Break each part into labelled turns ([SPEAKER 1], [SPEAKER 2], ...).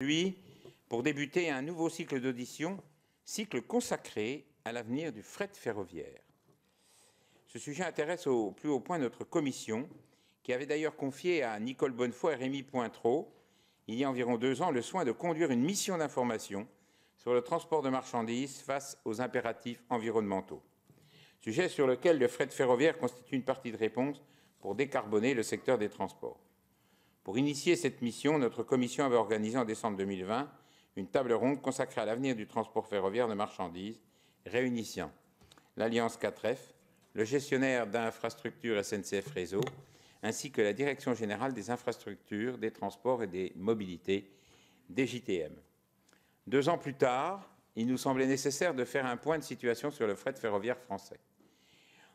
[SPEAKER 1] Aujourd'hui, pour débuter un nouveau cycle d'audition, cycle consacré à l'avenir du fret ferroviaire. Ce sujet intéresse au plus haut point notre commission, qui avait d'ailleurs confié à Nicole Bonnefoy et Rémy Pointreau, il y a environ 2 ans, le soin de conduire une mission d'information sur le transport de marchandises face aux impératifs environnementaux. Sujet sur lequel le fret ferroviaire constitue une partie de réponse pour décarboner le secteur des transports. Pour initier cette mission, notre commission avait organisé en décembre 2020 une table ronde consacrée à l'avenir du transport ferroviaire de marchandises, réunissant l'Alliance 4F, le gestionnaire d'infrastructures SNCF Réseau, ainsi que la Direction générale des infrastructures, des transports et des mobilités, DGTM. 2 ans plus tard, il nous semblait nécessaire de faire un point de situation sur le fret ferroviaire français.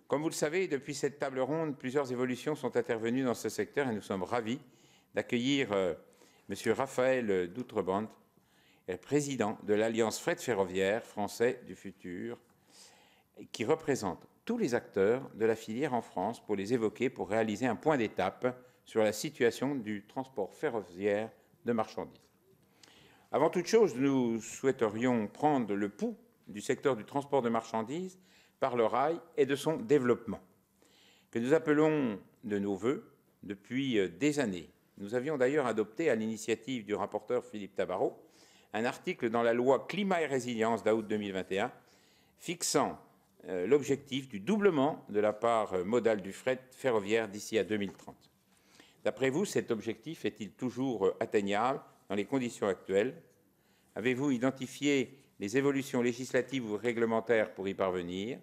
[SPEAKER 1] Comme vous le savez, depuis cette table ronde, plusieurs évolutions sont intervenues dans ce secteur et nous sommes ravis d'accueillir M. Raphaël Doutrebent, président de l'Alliance Fret Ferroviaire français du futur, qui représente tous les acteurs de la filière en France pour les évoquer, pour réaliser un point d'étape sur la situation du transport ferroviaire de marchandises. Avant toute chose, nous souhaiterions prendre le pouls du secteur du transport de marchandises par le rail et de son développement, que nous appelons de nos vœux depuis des années. Nous avions d'ailleurs adopté, à l'initiative du rapporteur Philippe Tabarot, un article dans la loi Climat et Résilience d'août 2021 fixant l'objectif du doublement de la part modale du fret ferroviaire d'ici à 2030. D'après vous, cet objectif est-il toujours atteignable dans les conditions actuelles? Avez-vous identifié les évolutions législatives ou réglementaires pour y parvenir?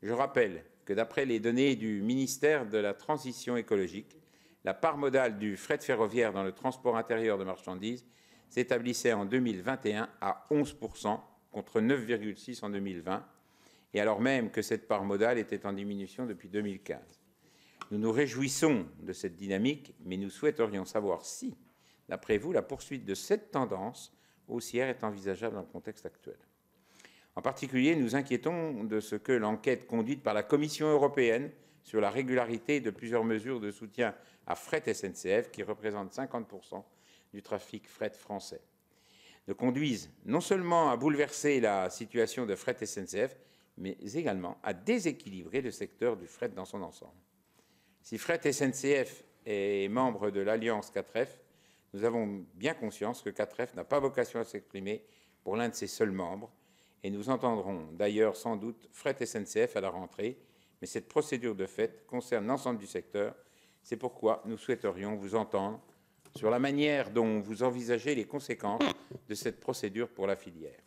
[SPEAKER 1] Je rappelle que d'après les données du ministère de la Transition écologique, la part modale du fret ferroviaire dans le transport intérieur de marchandises s'établissait en 2021 à 11% contre 9,6% en 2020, et alors même que cette part modale était en diminution depuis 2015. Nous nous réjouissons de cette dynamique, mais nous souhaiterions savoir si, d'après vous, la poursuite de cette tendance haussière est envisageable dans le contexte actuel. En particulier, nous inquiétons de ce que l'enquête conduite par la Commission européenne sur la régularité de plusieurs mesures de soutien à Fret SNCF, qui représentent 50% du trafic fret français, ne conduise non seulement à bouleverser la situation de Fret SNCF, mais également à déséquilibrer le secteur du fret dans son ensemble. Si Fret SNCF est membre de l'Alliance 4F, nous avons bien conscience que 4F n'a pas vocation à s'exprimer pour l'un de ses seuls membres, et nous entendrons d'ailleurs sans doute Fret SNCF à la rentrée, mais cette procédure de fait concerne l'ensemble du secteur. C'est pourquoi nous souhaiterions vous entendre sur la manière dont vous envisagez les conséquences de cette procédure pour la filière.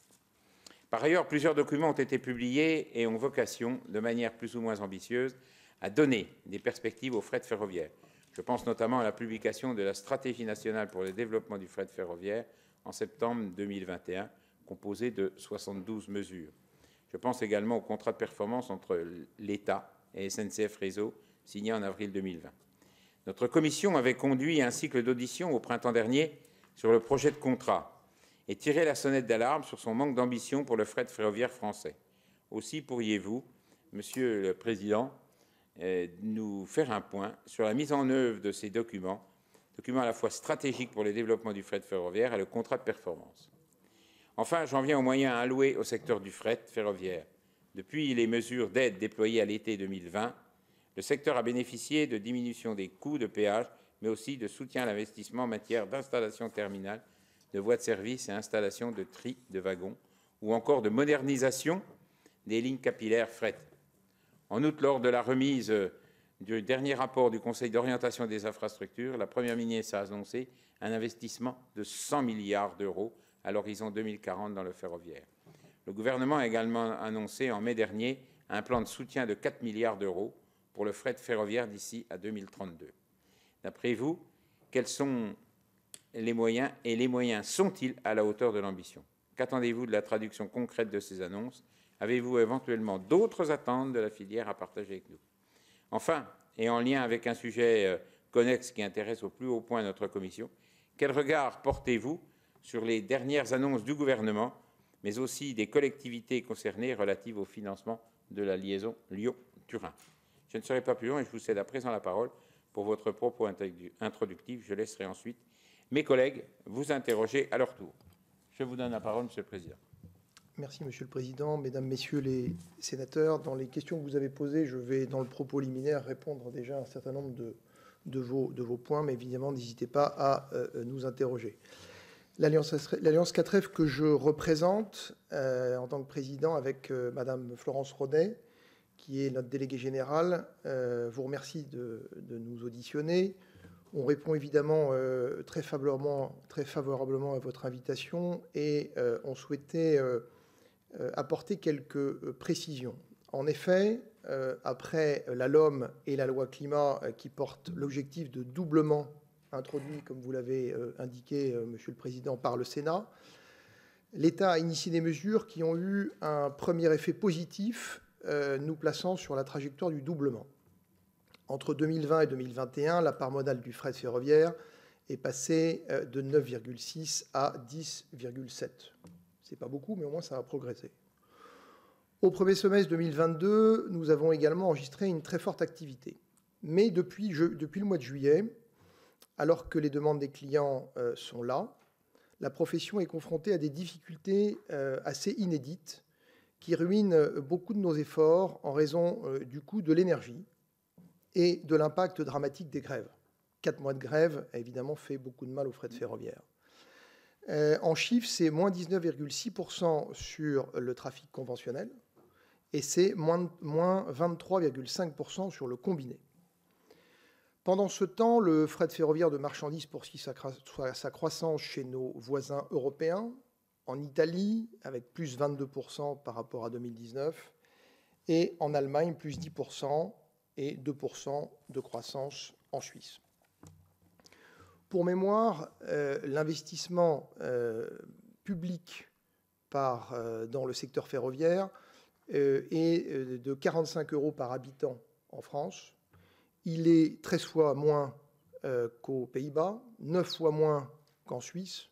[SPEAKER 1] Par ailleurs, plusieurs documents ont été publiés et ont vocation, de manière plus ou moins ambitieuse, à donner des perspectives au fret ferroviaire. Je pense notamment à la publication de la Stratégie nationale pour le développement du fret ferroviaire en septembre 2021, composée de 72 mesures. Je pense également au contrat de performance entre l'État et SNCF Réseau, signé en avril 2020. Notre commission avait conduit un cycle d'audition au printemps dernier sur le projet de contrat et tiré la sonnette d'alarme sur son manque d'ambition pour le fret ferroviaire français. Aussi pourriez-vous, Monsieur le Président, nous faire un point sur la mise en œuvre de ces documents à la fois stratégiques pour le développement du fret ferroviaire et le contrat de performance. Enfin, j'en viens aux moyens alloués au secteur du fret ferroviaire. Depuis les mesures d'aide déployées à l'été 2020, le secteur a bénéficié de diminution des coûts de péage, mais aussi de soutien à l'investissement en matière d'installation terminale, de voies de service et installation de tri de wagons, ou encore de modernisation des lignes capillaires fret. En outre, lors de la remise du dernier rapport du Conseil d'orientation des infrastructures, la Première ministre a annoncé un investissement de 100 milliards d'euros à l'horizon 2040 dans le ferroviaire. Le gouvernement a également annoncé en mai dernier un plan de soutien de 4 milliards d'euros pour le fret ferroviaire d'ici à 2032. D'après vous, quels sont les moyens et les moyens sont-ils à la hauteur de l'ambition? Qu'attendez-vous de la traduction concrète de ces annonces? Avez-vous éventuellement d'autres attentes de la filière à partager avec nous? Enfin, et en lien avec un sujet connexe qui intéresse au plus haut point notre commission, quel regard portez-vous sur les dernières annonces du gouvernement, mais aussi des collectivités concernées relatives au financement de la liaison Lyon-Turin? Je ne serai pas plus long et je vous cède à présent la parole pour votre propos introductif. Je laisserai ensuite mes collègues vous interroger à leur tour. Je vous donne la parole, Monsieur le Président.
[SPEAKER 2] Merci, Monsieur le Président. Mesdames, Messieurs les sénateurs, dans les questions que vous avez posées, je vais, dans le propos liminaire, répondre déjà à un certain nombre de vos points, mais évidemment, n'hésitez pas à nous interroger. L'Alliance 4F que je représente en tant que président avec Madame Florence Rodet, qui est notre déléguée générale, vous remercie de nous auditionner. On répond évidemment très favorablement à votre invitation et on souhaitait apporter quelques précisions. En effet, après la LOM et la loi climat qui portent l'objectif de doublement introduit, comme vous l'avez indiqué, Monsieur le Président, par le Sénat, l'État a initié des mesures qui ont eu un premier effet positif, nous plaçant sur la trajectoire du doublement. Entre 2020 et 2021, la part modale du fret ferroviaire est passée de 9,6 à 10,7. Ce n'est pas beaucoup, mais au moins ça a progressé. Au premier semestre 2022, nous avons également enregistré une très forte activité. Mais depuis le mois de juillet, alors que les demandes des clients sont là, la profession est confrontée à des difficultés assez inédites qui ruinent beaucoup de nos efforts en raison du coût de l'énergie et de l'impact dramatique des grèves. 4 mois de grève a évidemment fait beaucoup de mal au fret ferroviaire. En chiffres, c'est moins 19,6% sur le trafic conventionnel et c'est moins 23,5% sur le combiné. Pendant ce temps, le fret ferroviaire de marchandises poursuit sa croissance chez nos voisins européens, en Italie, avec plus 22% par rapport à 2019, et en Allemagne, plus 10% et 2% de croissance en Suisse. Pour mémoire, l'investissement public dans le secteur ferroviaire est de 45 € par habitant en France. Il est 13 fois moins qu'aux Pays-Bas, 9 fois moins qu'en Suisse,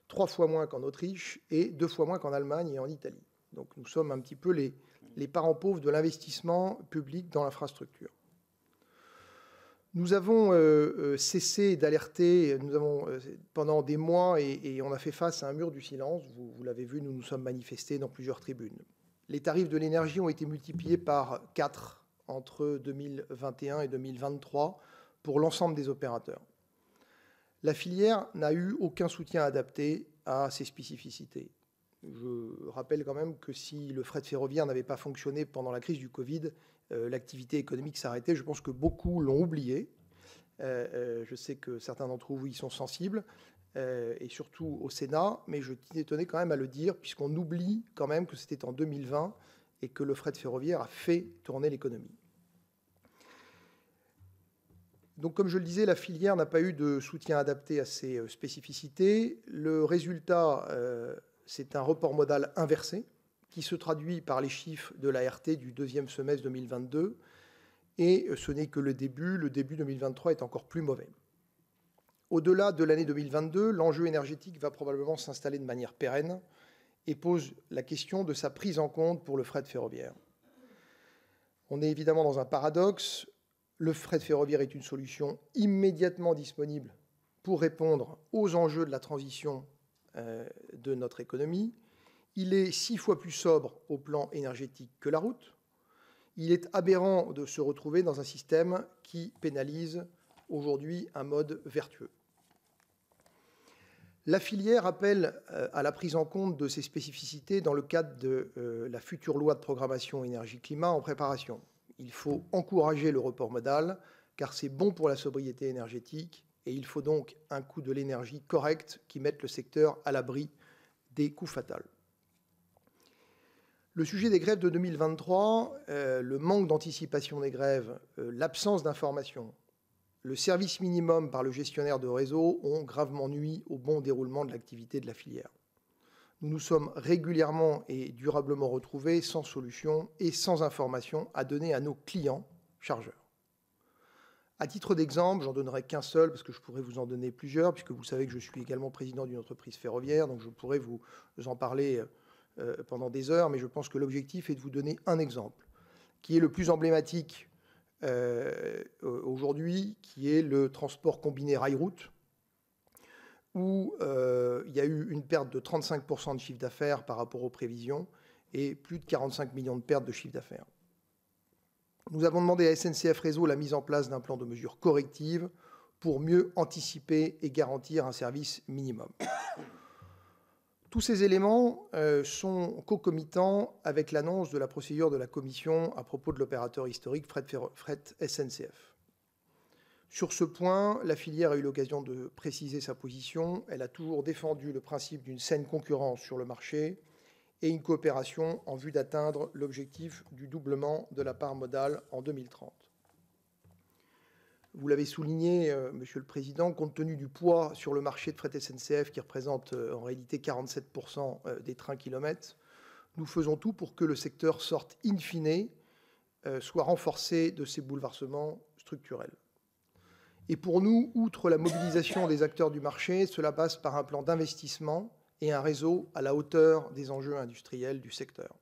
[SPEAKER 2] 3 fois moins qu'en Autriche et 2 fois moins qu'en Allemagne et en Italie. Donc nous sommes un petit peu les parents pauvres de l'investissement public dans l'infrastructure. Nous avons cessé d'alerter, pendant des mois, et on a fait face à un mur du silence. Vous l'avez vu, nous nous sommes manifestés dans plusieurs tribunes. Les tarifs de l'énergie ont été multipliés par 4 entre 2021 et 2023 pour l'ensemble des opérateurs. La filière n'a eu aucun soutien adapté à ces spécificités. Je rappelle quand même que si le fret ferroviaire n'avait pas fonctionné pendant la crise du Covid, l'activité économique s'arrêtait. Je pense que beaucoup l'ont oublié. Je sais que certains d'entre vous y sont sensibles, et surtout au Sénat, mais je tenais quand même à le dire, puisqu'on oublie quand même que c'était en 2020 et que le fret ferroviaire a fait tourner l'économie. Donc, comme je le disais, la filière n'a pas eu de soutien adapté à ces spécificités. Le résultat, c'est un report modal inversé qui se traduit par les chiffres de l'ART du deuxième semestre 2022. Et ce n'est que le début 2023 est encore plus mauvais. Au-delà de l'année 2022, l'enjeu énergétique va probablement s'installer de manière pérenne et pose la question de sa prise en compte pour le fret ferroviaire. On est évidemment dans un paradoxe. Le fret ferroviaire est une solution immédiatement disponible pour répondre aux enjeux de la transition de notre économie. Il est 6 fois plus sobre au plan énergétique que la route. Il est aberrant de se retrouver dans un système qui pénalise aujourd'hui un mode vertueux. La filière appelle à la prise en compte de ces spécificités dans le cadre de la future loi de programmation énergie-climat en préparation. Il faut encourager le report modal, car c'est bon pour la sobriété énergétique, et il faut donc un coût de l'énergie correct qui mette le secteur à l'abri des coûts fatals. Le sujet des grèves de 2023, le manque d'anticipation des grèves, l'absence d'information, le service minimum par le gestionnaire de réseau ont gravement nui au bon déroulement de l'activité de la filière. Nous nous sommes régulièrement et durablement retrouvés sans solution et sans information à donner à nos clients chargeurs. À titre d'exemple, j'en donnerai qu'un seul, parce que je pourrais vous en donner plusieurs, puisque vous savez que je suis également président d'une entreprise ferroviaire, donc je pourrais vous en parler pendant des heures, mais je pense que l'objectif est de vous donner un exemple, qui est le plus emblématique aujourd'hui, qui est le transport combiné rail-route, où il y a eu une perte de 35% de chiffre d'affaires par rapport aux prévisions et plus de 45 millions de pertes de chiffre d'affaires. Nous avons demandé à SNCF Réseau la mise en place d'un plan de mesures correctives pour mieux anticiper et garantir un service minimum. Tous ces éléments sont concomitants avec l'annonce de la procédure de la Commission à propos de l'opérateur historique Fret SNCF. Sur ce point, la filière a eu l'occasion de préciser sa position. Elle a toujours défendu le principe d'une saine concurrence sur le marché et une coopération en vue d'atteindre l'objectif du doublement de la part modale en 2030. Vous l'avez souligné, Monsieur le Président, compte tenu du poids sur le marché de fret SNCF qui représente en réalité 47% des trains kilomètres, nous faisons tout pour que le secteur sorte in fine, soit renforcé de ces bouleversements structurels. Et pour nous, outre la mobilisation des acteurs du marché, cela passe par un plan d'investissement et un réseau à la hauteur des enjeux industriels du secteur.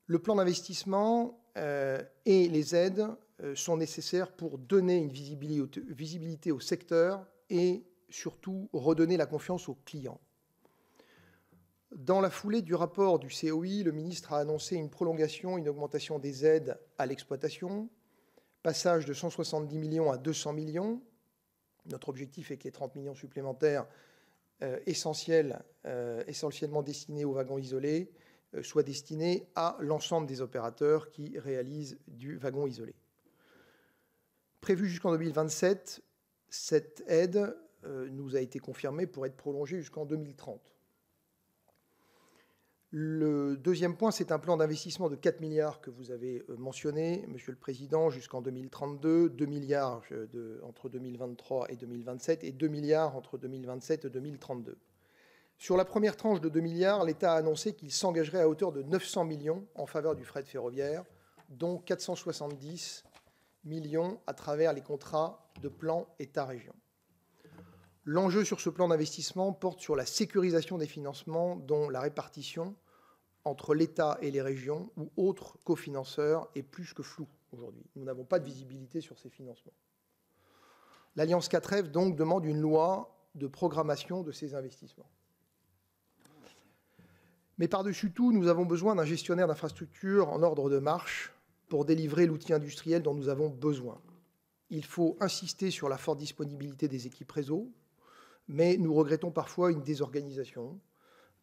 [SPEAKER 2] Le plan d'investissement et les aides sont nécessaires pour donner une visibilité au secteur et surtout redonner la confiance aux clients. Dans la foulée du rapport du COI, le ministre a annoncé une prolongation, une augmentation des aides à l'exploitation, passage de 170 millions à 200 millions. Notre objectif est que les 30 millions supplémentaires essentiellement destinés aux wagons isolés soient destinés à l'ensemble des opérateurs qui réalisent du wagon isolé. Prévu jusqu'en 2027, cette aide nous a été confirmée pour être prolongée jusqu'en 2030. Le deuxième point, c'est un plan d'investissement de 4 milliards que vous avez mentionné, Monsieur le Président, jusqu'en 2032, 2 milliards entre 2023 et 2027 et 2 milliards entre 2027 et 2032. Sur la première tranche de 2 milliards, l'État a annoncé qu'il s'engagerait à hauteur de 900 millions en faveur du fret ferroviaire, dont 470 millions à travers les contrats de plan État-région. L'enjeu sur ce plan d'investissement porte sur la sécurisation des financements dont la répartition entre l'État et les régions ou autres cofinanceurs est plus que floue aujourd'hui. Nous n'avons pas de visibilité sur ces financements. L'Alliance 4F donc demande une loi de programmation de ces investissements. Mais par-dessus tout, nous avons besoin d'un gestionnaire d'infrastructure en ordre de marche pour délivrer l'outil industriel dont nous avons besoin. Il faut insister sur la forte disponibilité des équipes réseau, mais nous regrettons parfois une désorganisation,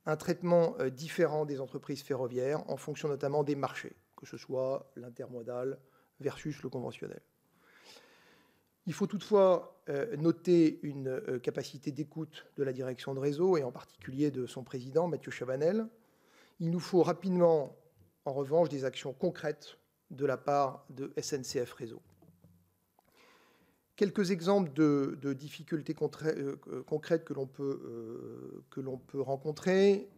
[SPEAKER 2] un traitement différent des entreprises ferroviaires en fonction notamment des marchés, que ce soit l'intermodal versus le conventionnel. Il faut toutefois noter une capacité d'écoute de la direction de réseau et en particulier de son président, Mathieu Chavanel. Il nous faut rapidement, en revanche, des actions concrètes de la part de SNCF Réseau. Quelques exemples de difficultés concrètes que l'on peut rencontrer.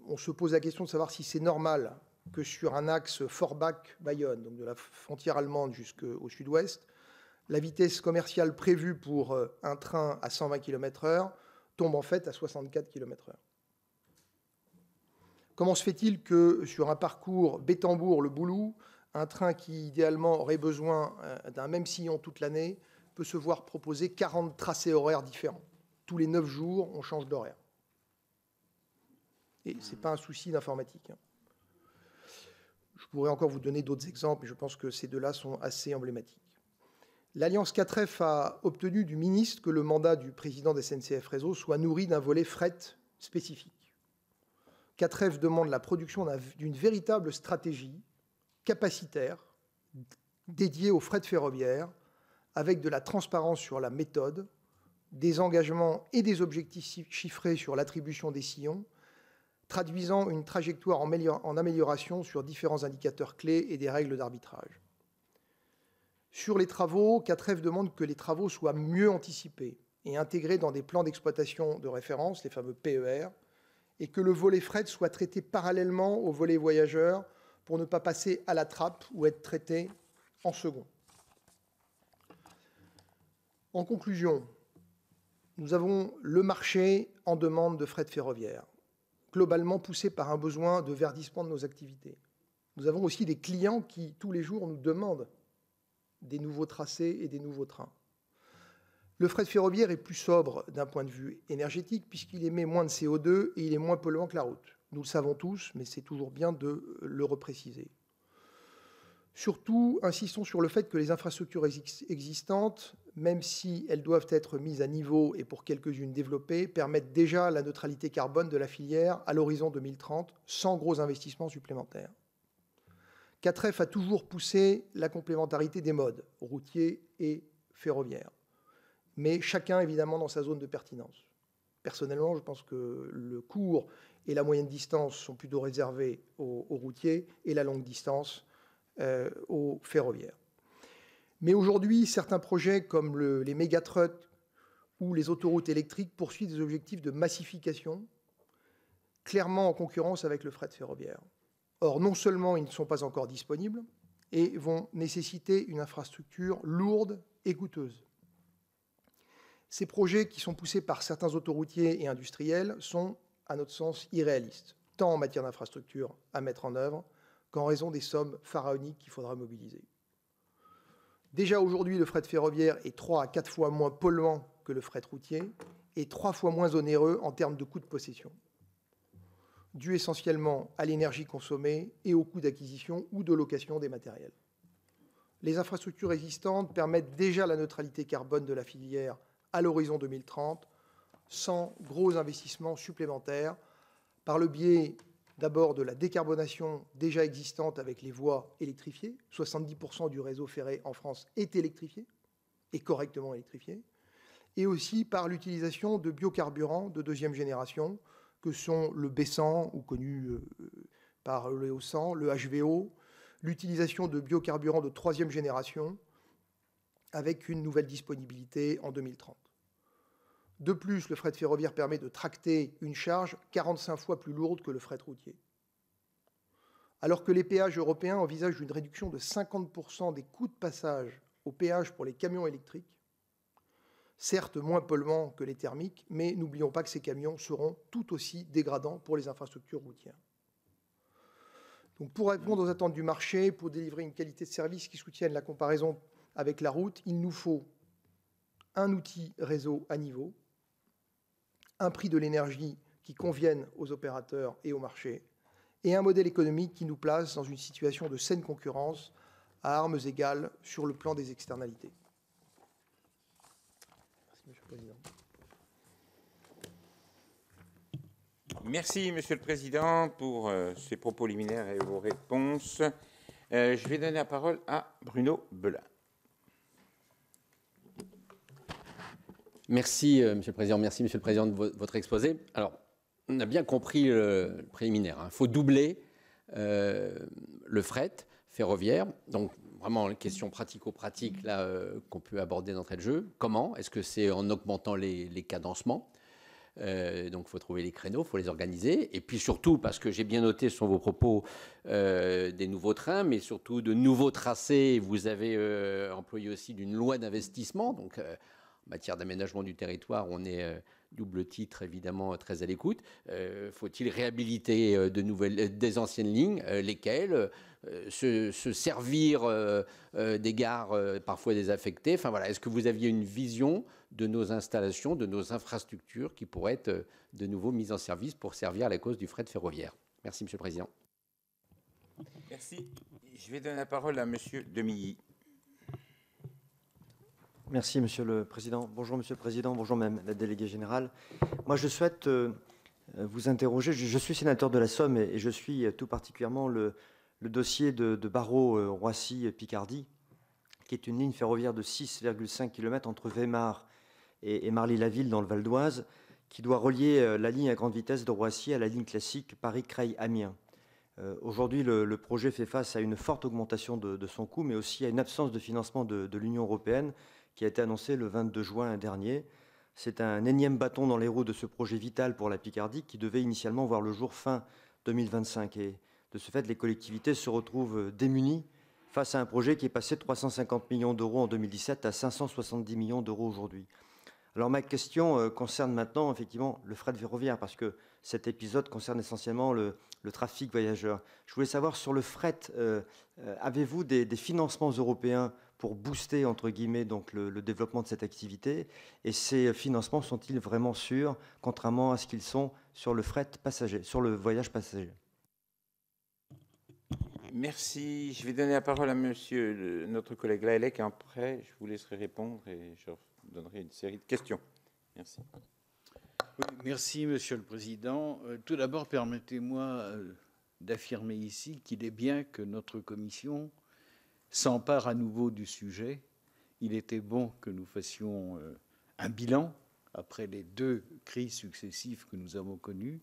[SPEAKER 2] On se pose la question de savoir si c'est normal que sur un axe Forbach-Bayonne, donc de la frontière allemande jusqu'au sud-ouest, la vitesse commerciale prévue pour un train à 120 km/h tombe en fait à 64 km/h. Comment se fait-il que sur un parcours Bétambourg-Le Boulou, un train qui idéalement aurait besoin d'un même sillon toute l'année peut se voir proposer 40 tracés horaires différents. Tous les 9 jours, on change d'horaire. Et ce n'est pas un souci d'informatique. Je pourrais encore vous donner d'autres exemples, mais je pense que ces deux-là sont assez emblématiques. L'Alliance 4F a obtenu du ministre que le mandat du président des SNCF Réseau soit nourri d'un volet fret spécifique. 4F demande la production d'une véritable stratégie capacitaire dédiée au fret ferroviaire, avec de la transparence sur la méthode, des engagements et des objectifs chiffrés sur l'attribution des sillons, traduisant une trajectoire en amélioration sur différents indicateurs clés et des règles d'arbitrage. Sur les travaux, 4F demande que les travaux soient mieux anticipés et intégrés dans des plans d'exploitation de référence, les fameux PER, et que le volet fret soit traité parallèlement au volet voyageurs pour ne pas passer à la trappe ou être traité en second. En conclusion, nous avons le marché en demande de fret ferroviaire, globalement poussé par un besoin de verdissement de nos activités. Nous avons aussi des clients qui, tous les jours, nous demandent des nouveaux tracés et des nouveaux trains. Le fret ferroviaire est plus sobre d'un point de vue énergétique puisqu'il émet moins de CO2 et il est moins polluant que la route. Nous le savons tous, mais c'est toujours bien de le repréciser. Surtout, insistons sur le fait que les infrastructures existantes, même si elles doivent être mises à niveau et pour quelques-unes développées, permettent déjà la neutralité carbone de la filière à l'horizon 2030, sans gros investissements supplémentaires. CATREF a toujours poussé la complémentarité des modes, routiers et ferroviaires, mais chacun évidemment dans sa zone de pertinence. Personnellement, je pense que le court et la moyenne distance sont plutôt réservés aux routiers et la longue distance aux ferroviaires. Mais aujourd'hui, certains projets comme les mégatrucks ou les autoroutes électriques poursuivent des objectifs de massification, clairement en concurrence avec le fret ferroviaire. Or, non seulement ils ne sont pas encore disponibles et vont nécessiter une infrastructure lourde et coûteuse. Ces projets qui sont poussés par certains autoroutiers et industriels sont, à notre sens, irréalistes, tant en matière d'infrastructure à mettre en œuvre qu'en raison des sommes pharaoniques qu'il faudra mobiliser. Déjà aujourd'hui, le fret ferroviaire est 3 à 4 fois moins polluant que le fret routier et 3 fois moins onéreux en termes de coûts de possession, dû essentiellement à l'énergie consommée et au coût d'acquisition ou de location des matériels. Les infrastructures existantes permettent déjà la neutralité carbone de la filière à l'horizon 2030, sans gros investissements supplémentaires, par le biais d'abord de la décarbonation déjà existante avec les voies électrifiées. 70% du réseau ferré en France est électrifié, et correctement électrifié, et aussi par l'utilisation de biocarburants de deuxième génération, que sont le B100, ou connu par le O100, le HVO, l'utilisation de biocarburants de troisième génération, avec une nouvelle disponibilité en 2030. De plus, le fret ferroviaire permet de tracter une charge 45 fois plus lourde que le fret routier. Alors que les péages européens envisagent une réduction de 50% des coûts de passage au péage pour les camions électriques, certes moins polluants que les thermiques, mais n'oublions pas que ces camions seront tout aussi dégradants pour les infrastructures routières. Donc pour répondre aux attentes du marché, pour délivrer une qualité de service qui soutienne la comparaison avec la route, il nous faut un outil réseau à niveau, un prix de l'énergie qui convienne aux opérateurs et au marché, et un modèle économique qui nous place dans une situation de saine concurrence à armes égales sur le plan des externalités. Merci, Monsieur le Président.
[SPEAKER 1] Merci, Monsieur le Président, pour ces propos liminaires et vos réponses. Je vais donner la parole à Bruno Belin.
[SPEAKER 3] Merci, Monsieur le Président. Merci, Monsieur le Président, de votre exposé. Alors, on a bien compris le préliminaire. Il faut doubler le fret ferroviaire. Donc, vraiment, les questions pratico-pratiques là qu'on peut aborder d'entrée de jeu. Comment? Est-ce que c'est en augmentant les cadencements? Donc, il faut trouver les créneaux, il faut les organiser. Et puis surtout, parce que j'ai bien noté sur vos propos des nouveaux trains, mais surtout de nouveaux tracés. Vous avez employé aussi d'une loi d'investissement. Donc, en matière d'aménagement du territoire, on est double titre, évidemment, très à l'écoute. Faut-il réhabiliter des anciennes lignes? Lesquelles? Se servir des gares parfois désaffectées? Enfin, voilà. Est-ce que vous aviez une vision de nos installations, de nos infrastructures qui pourraient être de nouveau mises en service pour servir la cause du fret ferroviaire? Merci, Monsieur le Président.
[SPEAKER 1] Merci. Je vais donner la parole à Monsieur Demilly.
[SPEAKER 4] Merci, Monsieur le Président. Bonjour, Monsieur le Président. Bonjour, même la déléguée générale. Moi, je souhaite vous interroger. Je suis sénateur de la Somme et je suis tout particulièrement le dossier de Barreau-Roissy-Picardie, qui est une ligne ferroviaire de 6,5 km entre Weimar et Marly-la-Ville dans le Val d'Oise, qui doit relier la ligne à grande vitesse de Roissy à la ligne classique Paris-Creil-Amiens. Aujourd'hui, le projet fait face à une forte augmentation de son coût, mais aussi à une absence de financement de l'Union européenne qui a été annoncé le 22 juin dernier. C'est un énième bâton dans les roues de ce projet vital pour la Picardie qui devait initialement voir le jour fin 2025. Et de ce fait, les collectivités se retrouvent démunies face à un projet qui est passé de 350 millions d'euros en 2017 à 570 millions d'euros aujourd'hui. Alors ma question concerne maintenant effectivement le fret ferroviaire, parce que cet épisode concerne essentiellement le trafic voyageurs. Je voulais savoir sur le fret, avez-vous des financements européens pour booster, entre guillemets, donc le développement de cette activité? Et ces financements sont-ils vraiment sûrs, contrairement à ce qu'ils sont sur le fret passager, sur le voyage passager?
[SPEAKER 1] Merci. Je vais donner la parole à monsieur notre collègue Lahellec. Après, je vous laisserai répondre et je donnerai une série de questions. Merci.
[SPEAKER 5] Oui, merci, Monsieur le Président. Tout d'abord, permettez-moi d'affirmer ici qu'il est bien que notre commission s'empare à nouveau du sujet. Il était bon que nous fassions un bilan après les 2 crises successives que nous avons connues.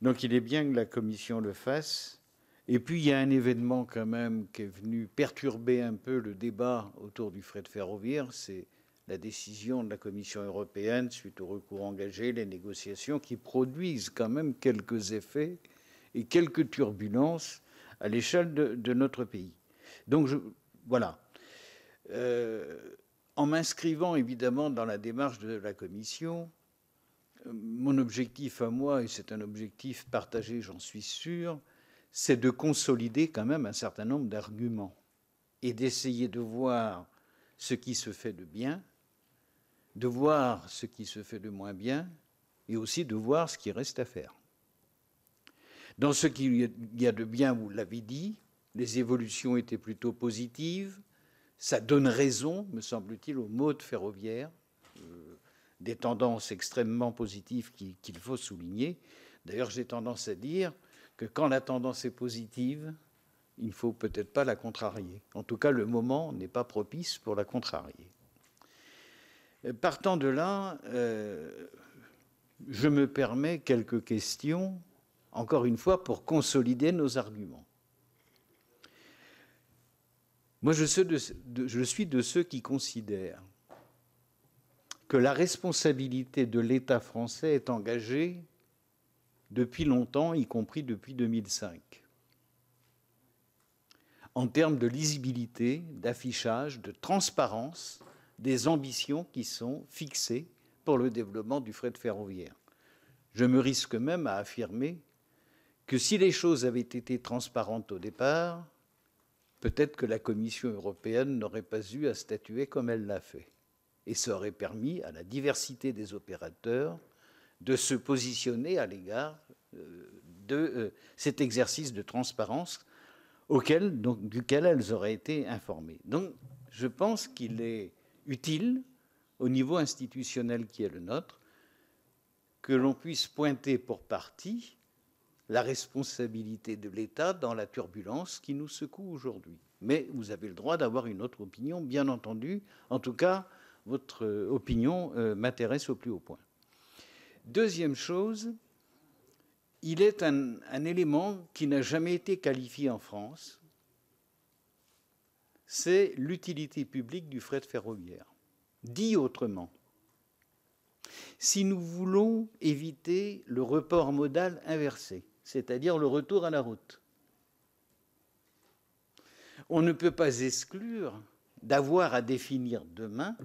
[SPEAKER 5] Donc il est bien que la commission le fasse. Et puis il y a un événement quand même qui est venu perturber un peu le débat autour du fret ferroviaire, c'est la décision de la Commission européenne suite au recours engagé, les négociations qui produisent quand même quelques effets et quelques turbulences à l'échelle de notre pays. Donc voilà. En m'inscrivant évidemment dans la démarche de la Commission, mon objectif à moi, et c'est un objectif partagé, j'en suis sûr, c'est de consolider quand même un certain nombre d'arguments et d'essayer de voir ce qui se fait de bien, de voir ce qui se fait de moins bien, et aussi de voir ce qui reste à faire. Dans ce qu'il y a de bien, vous l'avez dit, les évolutions étaient plutôt positives. Ça donne raison, me semble-t-il, au mode ferroviaire, des tendances extrêmement positives qu'il faut souligner. D'ailleurs, j'ai tendance à dire que quand la tendance est positive, il ne faut peut-être pas la contrarier. En tout cas, le moment n'est pas propice pour la contrarier. Partant de là, je me permets quelques questions, encore une fois, pour consolider nos arguments. Moi, je suis de ceux qui considèrent que la responsabilité de l'État français est engagée depuis longtemps, y compris depuis 2005, en termes de lisibilité, d'affichage, de transparence des ambitions qui sont fixées pour le développement du fret ferroviaire. Je me risque même à affirmer que si les choses avaient été transparentes au départ, peut-être que la Commission européenne n'aurait pas eu à statuer comme elle l'a fait. Et ça aurait permis à la diversité des opérateurs de se positionner à l'égard de cet exercice de transparence duquel elles auraient été informées. Donc, je pense qu'il est utile, au niveau institutionnel qui est le nôtre, que l'on puisse pointer pour partie la responsabilité de l'État dans la turbulence qui nous secoue aujourd'hui. Mais vous avez le droit d'avoir une autre opinion, bien entendu. En tout cas, votre opinion m'intéresse au plus haut point. Deuxième chose, il est un élément qui n'a jamais été qualifié en France, c'est l'utilité publique du fret ferroviaire. Dit autrement, si nous voulons éviter le report modal inversé, c'est-à-dire le retour à la route, on ne peut pas exclure d'avoir à définir demain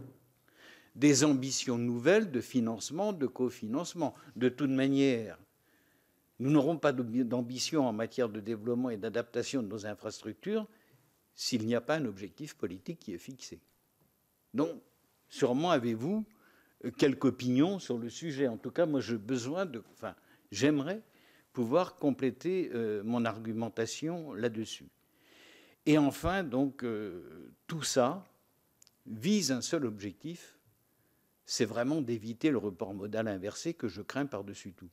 [SPEAKER 5] des ambitions nouvelles de financement, de cofinancement. De toute manière, nous n'aurons pas d'ambition en matière de développement et d'adaptation de nos infrastructures s'il n'y a pas un objectif politique qui est fixé. Donc, sûrement avez-vous quelques opinions sur le sujet. En tout cas, moi, j'aimerais pouvoir compléter mon argumentation là-dessus. Et enfin, donc, tout ça vise un seul objectif, c'est vraiment d'éviter le report modal inversé que je crains par-dessus tout.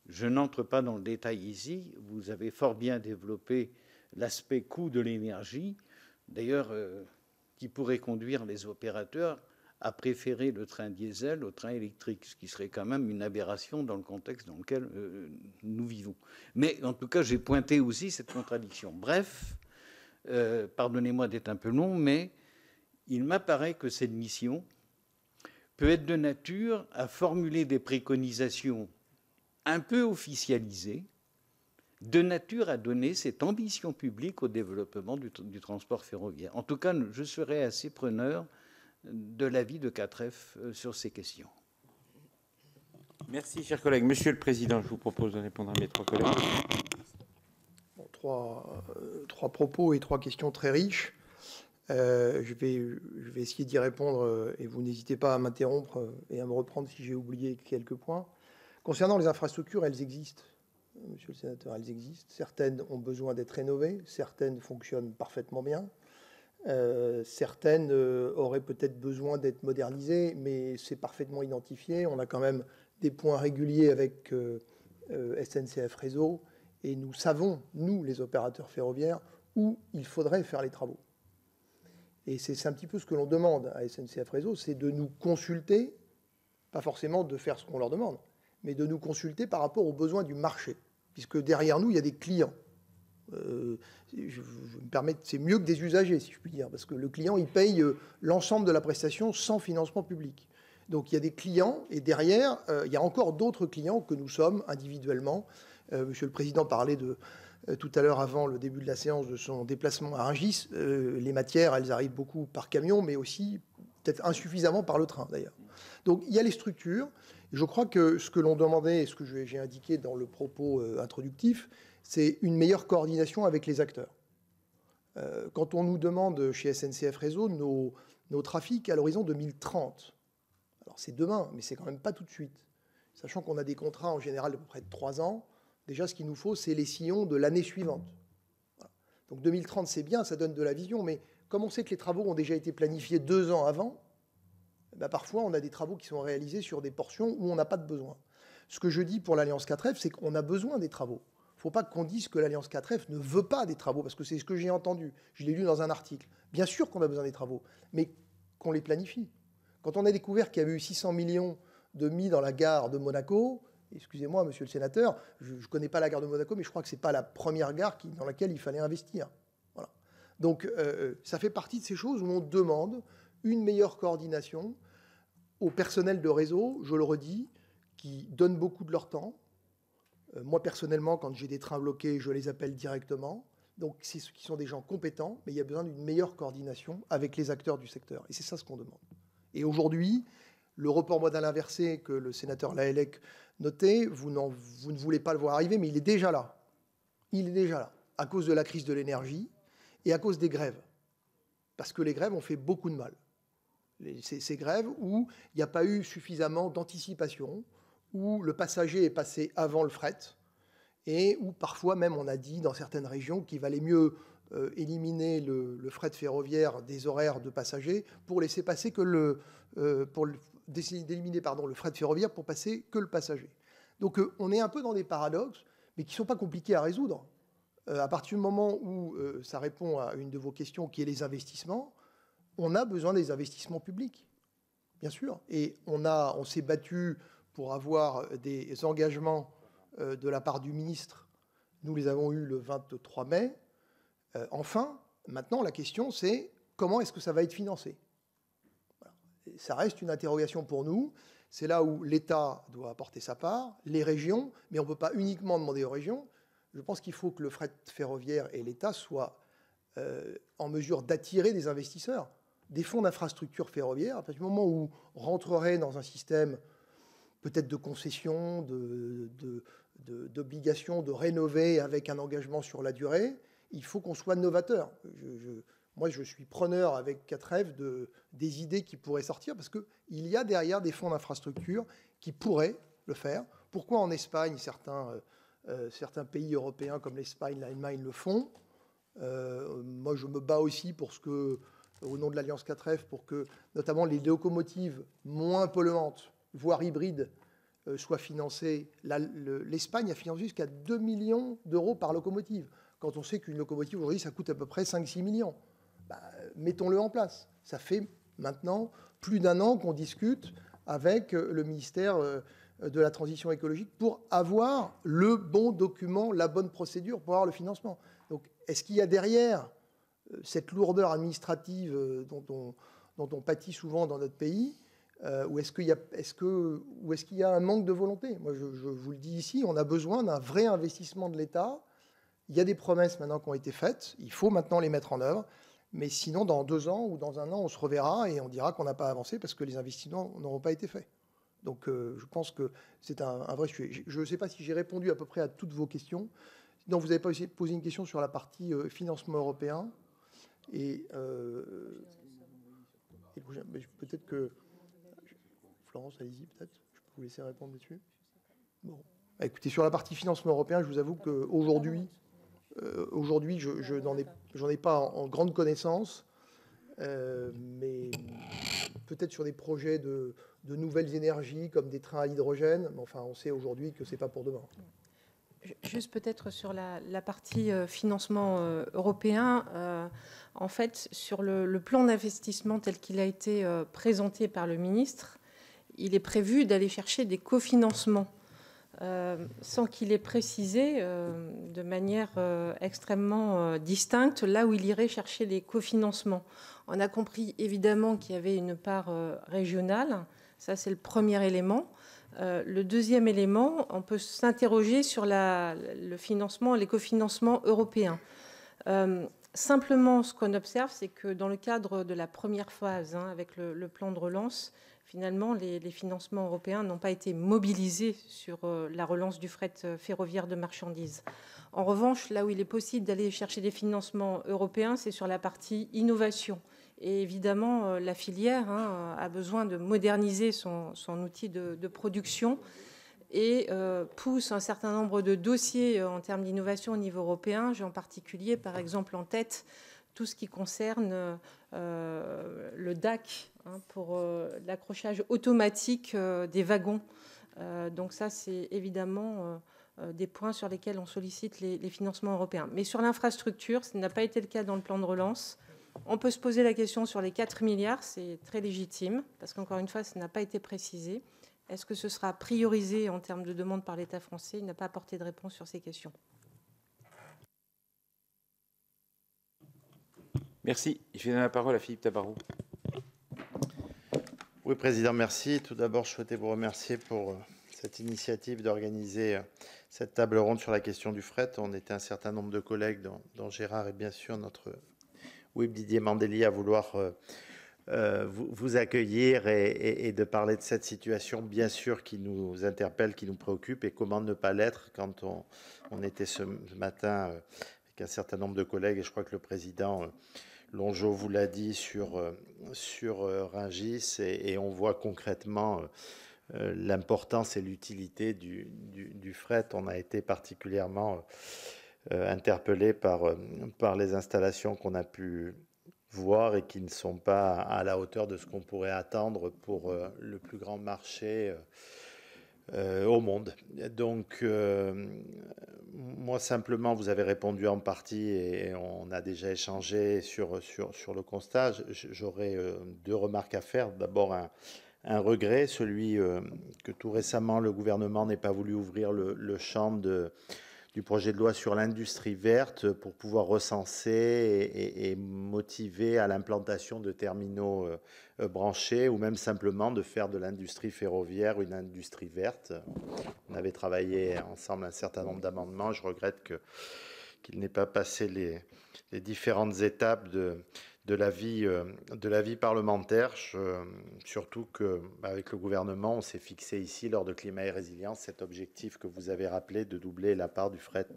[SPEAKER 5] Je n'entre pas dans le détail ici, vous avez fort bien développé l'aspect coût de l'énergie, d'ailleurs, qui pourrait conduire les opérateurs à préférer le train diesel au train électrique, ce qui serait quand même une aberration dans le contexte dans lequel nous vivons. Mais en tout cas, j'ai pointé aussi cette contradiction. Bref, pardonnez-moi d'être un peu long, mais il m'apparaît que cette mission peut être de nature à formuler des préconisations un peu officialisées, de nature à donner cette ambition publique au développement du transport ferroviaire. En tout cas, je serais assez preneur de l'avis de 4F sur ces questions.
[SPEAKER 1] Merci, chers collègues. Monsieur le Président, je vous propose de répondre à mes 3 collègues.
[SPEAKER 2] Bon, trois propos et 3 questions très riches. Je vais essayer d'y répondre et vous n'hésitez pas à m'interrompre et à me reprendre si j'ai oublié quelques points. Concernant les infrastructures, elles existent, monsieur le sénateur, elles existent. Certaines ont besoin d'être rénovées, certaines fonctionnent parfaitement bien. Certaines auraient peut-être besoin d'être modernisées, mais c'est parfaitement identifié. On a quand même des points réguliers avec SNCF Réseau, et nous savons, nous, les opérateurs ferroviaires, où il faudrait faire les travaux. Et c'est un petit peu ce que l'on demande à SNCF Réseau, c'est de nous consulter, pas forcément de faire ce qu'on leur demande, mais de nous consulter par rapport aux besoins du marché, puisque derrière nous, il y a des clients. Je me permets, c'est mieux que des usagers, si je puis dire, parce que le client, il paye l'ensemble de la prestation sans financement public. Donc il y a des clients, et derrière, il y a encore d'autres clients que nous sommes individuellement. Monsieur le Président parlait tout à l'heure, avant le début de la séance, de son déplacement à Rungis. Les matières, elles arrivent beaucoup par camion, mais aussi peut-être insuffisamment par le train, d'ailleurs. Donc il y a les structures. Je crois que ce que l'on demandait, et ce que j'ai indiqué dans le propos introductif, c'est une meilleure coordination avec les acteurs. Quand on nous demande chez SNCF Réseau nos trafics à l'horizon 2030, alors c'est demain, mais c'est quand même pas tout de suite. Sachant qu'on a des contrats en général de peu près de 3 ans, déjà ce qu'il nous faut, c'est les sillons de l'année suivante. Voilà. Donc 2030, c'est bien, ça donne de la vision, mais comme on sait que les travaux ont déjà été planifiés 2 ans avant, ben parfois on a des travaux qui sont réalisés sur des portions où on n'a pas de besoin. Ce que je dis pour l'Alliance 4F, c'est qu'on a besoin des travaux. Il ne faut pas qu'on dise que l'Alliance 4F ne veut pas des travaux, parce que c'est ce que j'ai entendu. Je l'ai lu dans un article. Bien sûr qu'on a besoin des travaux, mais qu'on les planifie. Quand on a découvert qu'il y avait eu 600 millions de mis dans la gare de Monaco, excusez-moi, monsieur le sénateur, je ne connais pas la gare de Monaco, mais je crois que ce n'est pas la première gare dans laquelle il fallait investir. Voilà. Donc, ça fait partie de ces choses où on demande une meilleure coordination au personnel de réseau, je le redis, qui donnent beaucoup de leur temps. Moi, personnellement, quand j'ai des trains bloqués, je les appelle directement. Donc, c'est ceux qui sont des gens compétents, mais il y a besoin d'une meilleure coordination avec les acteurs du secteur. Et c'est ça ce qu'on demande. Et aujourd'hui, le report modal inversé que le sénateur Lahellec notait, vous ne voulez pas le voir arriver, mais il est déjà là. Il est déjà là, à cause de la crise de l'énergie et à cause des grèves. Parce que les grèves ont fait beaucoup de mal. Ces grèves où il n'y a pas eu suffisamment d'anticipation, où le passager est passé avant le fret, et où parfois même on a dit dans certaines régions qu'il valait mieux éliminer le fret ferroviaire des horaires de passagers pour laisser passer que d'éliminer le fret ferroviaire pour passer que le passager. Donc on est un peu dans des paradoxes, mais qui ne sont pas compliqués à résoudre. À partir du moment où ça répond à une de vos questions, qui est les investissements, on a besoin des investissements publics, bien sûr. Et on s'est battu pour avoir des engagements de la part du ministre. Nous les avons eus le 23 mai. Enfin, maintenant, la question, c'est comment est-ce que ça va être financé ? Voilà. Ça reste une interrogation pour nous. C'est là où l'État doit apporter sa part, les régions, mais on ne peut pas uniquement demander aux régions. Je pense qu'il faut que le fret ferroviaire et l'État soient en mesure d'attirer des investisseurs, des fonds d'infrastructure ferroviaire, à partir du moment où on rentrerait dans un système peut-être de concession, d'obligation de rénover avec un engagement sur la durée, il faut qu'on soit novateur. Moi, je suis preneur avec 4F des idées qui pourraient sortir, parce qu'il y a derrière des fonds d'infrastructure qui pourraient le faire. Pourquoi en Espagne, certains pays européens comme l'Espagne, l'Allemagne le font ? Moi, je me bats aussi pour au nom de l'Alliance 4F, pour que notamment les locomotives moins polluantes, voire hybrides, soient financées. L'Espagne a financé jusqu'à 2 millions d'euros par locomotive. Quand on sait qu'une locomotive, aujourd'hui, ça coûte à peu près 5-6 millions. Mettons-le en place. Ça fait maintenant plus d'1 an qu'on discute avec le ministère de la Transition écologique pour avoir le bon document, la bonne procédure pour avoir le financement. Donc, est-ce qu'il y a derrière cette lourdeur administrative dont on pâtit souvent dans notre pays, ou est-ce qu'il y a un manque de volonté ? Moi, je vous le dis ici, on a besoin d'un vrai investissement de l'État. Il y a des promesses maintenant qui ont été faites, il faut maintenant les mettre en œuvre, mais sinon, dans 2 ans ou dans 1 an, on se reverra et on dira qu'on n'a pas avancé parce que les investissements n'auront pas été faits. Donc, je pense que c'est un vrai sujet. Je ne sais pas si j'ai répondu à peu près à toutes vos questions. Non, vous avez posé une question sur la partie financement européen. Et peut-être que... Florence, allez-y, peut-être. Je peux vous laisser répondre dessus. Bon. Écoutez, sur la partie financement européen, je vous avoue qu'aujourd'hui, j'en ai pas en grande connaissance, mais peut-être sur des projets de nouvelles énergies comme des trains à hydrogène. Mais enfin, on sait aujourd'hui que c'est pas pour demain.
[SPEAKER 6] Juste peut-être sur la partie financement européen, en fait, sur le plan d'investissement tel qu'il a été présenté par le ministre, il est prévu d'aller chercher des cofinancements sans qu'il ait précisé de manière extrêmement distincte là où il irait chercher des cofinancements. On a compris évidemment qu'il y avait une part régionale, ça c'est le premier élément. Le deuxième élément, on peut s'interroger sur le financement, les cofinancements européens. Simplement, ce qu'on observe, c'est que dans le cadre de la première phase, avec le plan de relance, finalement, les financements européens n'ont pas été mobilisés sur la relance du fret ferroviaire de marchandises. En revanche, là où il est possible d'aller chercher des financements européens, c'est sur la partie innovation. Et évidemment, la filière a besoin de moderniser son outil de production et pousse un certain nombre de dossiers en termes d'innovation au niveau européen. J'ai en particulier, par exemple, en tête tout ce qui concerne le DAC pour l'accrochage automatique des wagons. Donc ça, c'est évidemment des points sur lesquels on sollicite les financements européens. Mais sur l'infrastructure, ça n'a pas été le cas dans le plan de relance. On peut se poser la question sur les 4 milliards, c'est très légitime, parce qu'encore une fois, ça n'a pas été précisé. Est-ce que ce sera priorisé en termes de demande par l'État français? Il n'a pas apporté de réponse sur ces questions.
[SPEAKER 1] Merci. Je vais donner la parole à Philippe Tabarot.
[SPEAKER 7] Oui, Président, merci. Tout d'abord, je souhaitais vous remercier pour cette initiative d'organiser cette table ronde sur la question du fret. On était un certain nombre de collègues, dont Gérard et bien sûr notre Didier Mandelli, à vouloir vous accueillir et de parler de cette situation, bien sûr, qui nous interpelle, qui nous préoccupe, et comment ne pas l'être quand on était ce matin avec un certain nombre de collègues, et je crois que le Président Longeau vous l'a dit sur Rungis, et on voit concrètement l'importance et l'utilité du fret. On a été particulièrement interpellé par les installations qu'on a pu voir et qui ne sont pas à la hauteur de ce qu'on pourrait attendre pour le plus grand marché au monde. Donc, moi, simplement, vous avez répondu en partie et on a déjà échangé sur le constat. J'aurais deux remarques à faire. D'abord, un regret, celui que tout récemment, le gouvernement n'ait pas voulu ouvrir le champ du projet de loi sur l'industrie verte pour pouvoir recenser et motiver à l'implantation de terminaux branchés, ou même simplement de faire de l'industrie ferroviaire une industrie verte. On avait travaillé ensemble un certain nombre d'amendements. Je regrette qu'il n'ait pas passé les différentes étapes de la vie parlementaire, surtout qu'avec le gouvernement, on s'est fixé ici, lors de Climat et Résilience, cet objectif que vous avez rappelé de doubler la part du fret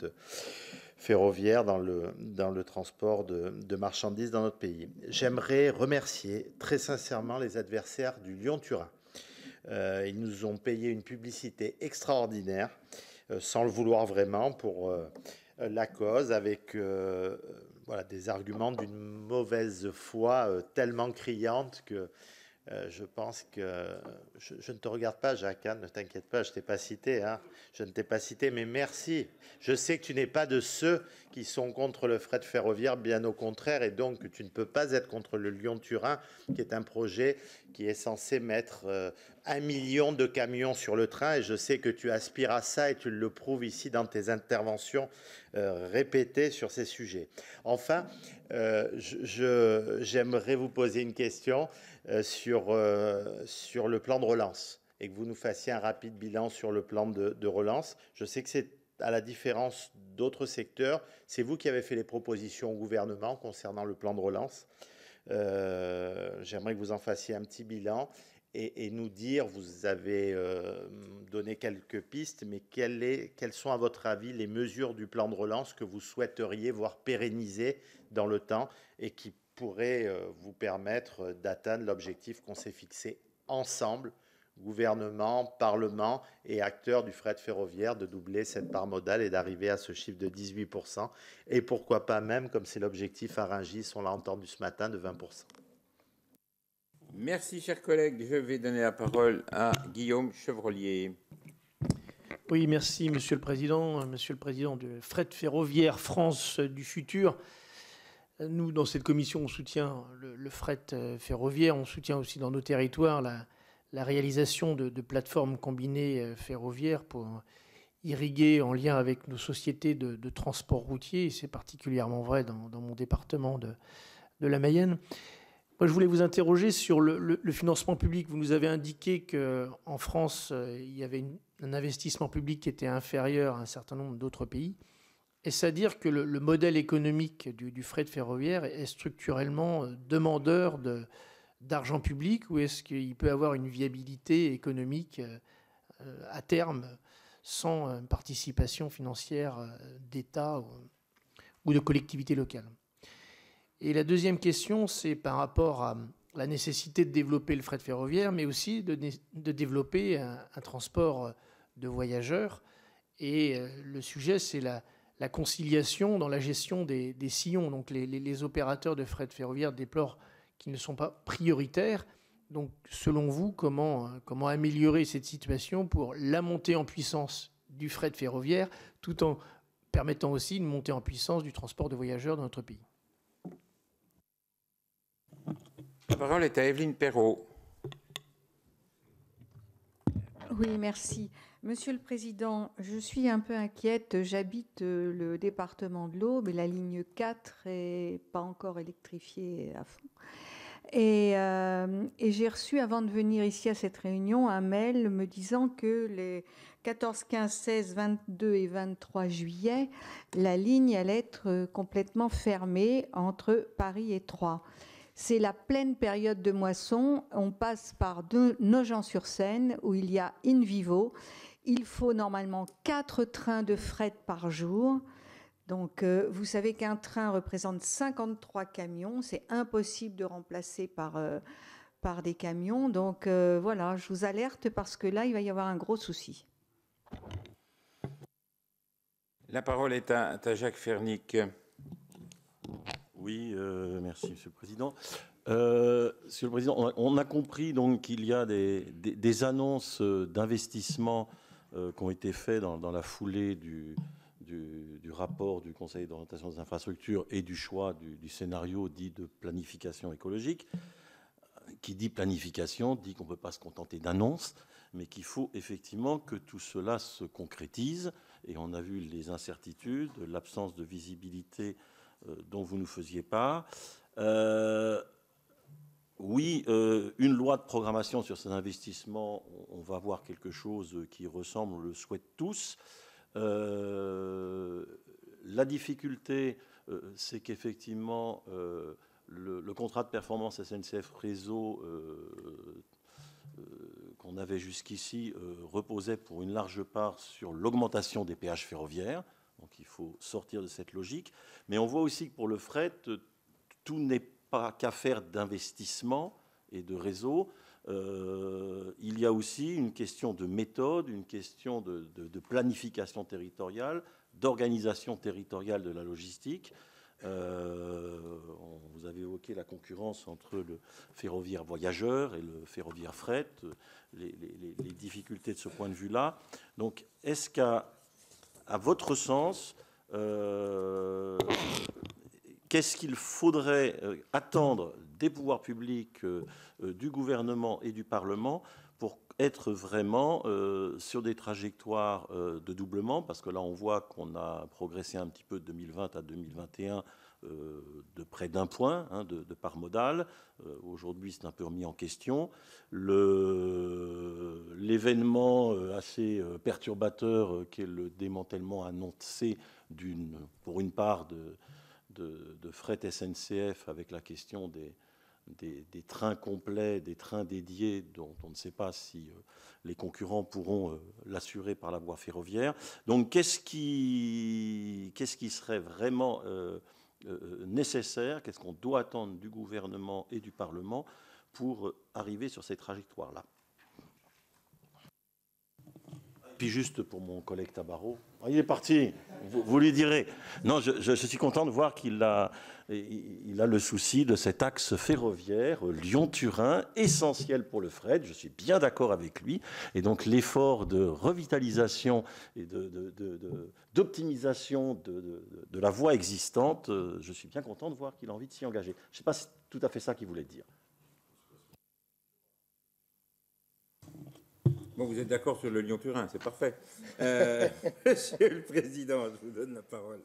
[SPEAKER 7] ferroviaire dans le transport de marchandises dans notre pays. J'aimerais remercier très sincèrement les adversaires du Lyon-Turin. Ils nous ont payé une publicité extraordinaire, sans le vouloir vraiment, pour la cause, avec voilà, des arguments d'une mauvaise foi tellement criante que je pense que... Je ne te regarde pas, Jacques, ne t'inquiète pas, je ne t'ai pas cité. Je ne t'ai pas cité, mais merci. Je sais que tu n'es pas de ceux qui sont contre le fret ferroviaire, bien au contraire, et donc tu ne peux pas être contre le Lyon-Turin, qui est un projet qui est censé mettre 1 million de camions sur le train, et je sais que tu aspires à ça, et tu le prouves ici dans tes interventions répétées sur ces sujets. Enfin, j'aimerais vous poser une question sur le plan de relance, et que vous nous fassiez un rapide bilan sur le plan de relance. Je sais que c'est, à la différence d'autres secteurs, c'est vous qui avez fait les propositions au gouvernement concernant le plan de relance. J'aimerais que vous en fassiez un petit bilan et nous dire, vous avez donné quelques pistes, mais quelles sont à votre avis les mesures du plan de relance que vous souhaiteriez voir pérenniser dans le temps et qui pourrait vous permettre d'atteindre l'objectif qu'on s'est fixé ensemble, gouvernement, Parlement et acteurs du fret ferroviaire, de doubler cette part modale et d'arriver à ce chiffre de 18%. Et pourquoi pas même, comme c'est l'objectif à Rungis, on l'a entendu ce matin, de 20%.
[SPEAKER 1] Merci, chers collègues. Je vais donner la parole à Guillaume Chevrollier.
[SPEAKER 2] Oui, merci, Monsieur le Président. Monsieur le Président de Fret Ferroviaire France du futur. Nous, dans cette commission, on soutient le fret ferroviaire. On soutient aussi dans nos territoires la réalisation de plateformes combinées ferroviaires pour irriguer en lien avec nos sociétés de transport routier. C'est particulièrement vrai dans mon département de la Mayenne. Moi, je voulais vous interroger sur le financement public. Vous nous avez indiqué qu'en France, il y avait un investissement public qui était inférieur à un certain nombre d'autres pays. Est-ce à dire que le modèle économique du fret ferroviaire est structurellement demandeur d'argent public, ou est-ce qu'il peut avoir une viabilité économique à terme sans participation financière d'État ou de collectivités locales? Et la deuxième question, c'est par rapport à la nécessité de développer le fret ferroviaire, mais aussi de développer un transport de voyageurs. Et le sujet, c'est la conciliation dans la gestion des sillons. Donc les opérateurs de fret ferroviaire déplorent qu'ils ne sont pas prioritaires. Donc selon vous, comment améliorer cette situation pour la montée en puissance du fret ferroviaire, tout en permettant aussi une montée en puissance du transport de voyageurs dans notre pays?
[SPEAKER 1] La parole est à Evelyne Perrot.
[SPEAKER 8] Oui, merci. Monsieur le Président, je suis un peu inquiète. J'habite le département de l'Aube et la ligne 4 n'est pas encore électrifiée à fond. Et j'ai reçu, avant de venir ici à cette réunion, un mail me disant que les 14, 15, 16, 22 et 23 juillet, la ligne allait être complètement fermée entre Paris et Troyes. C'est la pleine période de moisson. On passe par Nogent-sur-Seine où il y a InVivo. Il faut normalement 4 trains de fret par jour. Donc, vous savez qu'un train représente 53 camions. C'est impossible de remplacer par des camions. Donc, voilà, je vous alerte parce que là, il va y avoir un gros souci.
[SPEAKER 1] La parole est à Jacques Fernic.
[SPEAKER 9] Oui, merci, Monsieur le Président. Monsieur le Président, on a compris donc qu'il y a des annonces d'investissement qui ont été faites dans la foulée du rapport du Conseil d'orientation des infrastructures et du choix du scénario dit de planification écologique. Qui dit planification dit qu'on ne peut pas se contenter d'annonces, mais qu'il faut effectivement que tout cela se concrétise. Et on a vu les incertitudes, l'absence de visibilité dont vous nous faisiez part. Oui, une loi de programmation sur ces investissements, on va voir quelque chose qui ressemble, on le souhaite tous. La difficulté, c'est qu'effectivement, le contrat de performance SNCF Réseau qu'on avait jusqu'ici reposait pour une large part sur l'augmentation des péages ferroviaires. Donc il faut sortir de cette logique. Mais on voit aussi que pour le fret, tout n'est pas qu'affaire d'investissement et de réseau. Il y a aussi une question de méthode, une question de planification territoriale, d'organisation territoriale de la logistique. Vous avez évoqué la concurrence entre le ferroviaire voyageur et le ferroviaire fret, les difficultés de ce point de vue-là. Donc est-ce qu'à votre sens, qu'est-ce qu'il faudrait attendre des pouvoirs publics, du gouvernement et du Parlement pour être vraiment sur des trajectoires de doublement? Parce que là, on voit qu'on a progressé un petit peu de 2020 à 2021 de près d'1 point de part modale. Aujourd'hui, c'est un peu remis en question. L'événement assez perturbateur qu'est le démantèlement annoncé pour une part de fret SNCF avec la question des trains complets, des trains dédiés dont on ne sait pas si les concurrents pourront l'assurer par la voie ferroviaire. Donc qu'est-ce qui serait vraiment nécessaire, qu'est-ce qu'on doit attendre du gouvernement et du Parlement pour arriver sur ces trajectoires-là. Puis juste pour mon collègue Tabarot, il est parti, vous lui direz. Non, je suis content de voir qu'il a le souci de cet axe ferroviaire Lyon-Turin, essentiel pour le fret, je suis bien d'accord avec lui. Et donc l'effort de revitalisation et d'optimisation de la voie existante, je suis bien content de voir qu'il a envie de s'y engager. Je ne sais pas si c'est tout à fait ça qu'il voulait dire.
[SPEAKER 1] Bon, vous êtes d'accord sur le Lyon-Turin, c'est parfait. Monsieur le Président, je vous donne la parole.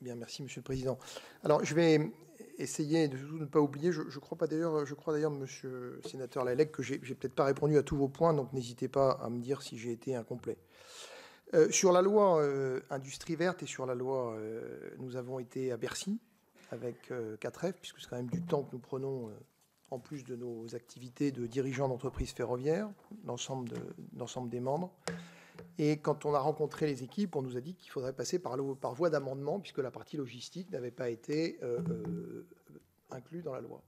[SPEAKER 2] Bien, merci, Monsieur le Président. Alors, je vais essayer de ne pas oublier. Je crois d'ailleurs, Monsieur le Sénateur Lalec, que j'ai peut-être pas répondu à tous vos points, donc n'hésitez pas à me dire si j'ai été incomplet. Sur la loi Industrie verte et sur la loi, nous avons été à Bercy avec 4F, puisque c'est quand même du temps que nous prenons. En plus de nos activités de dirigeants d'entreprises ferroviaires, l'ensemble des membres. Et quand on a rencontré les équipes, on nous a dit qu'il faudrait passer par voie d'amendement, puisque la partie logistique n'avait pas été inclue dans la loi.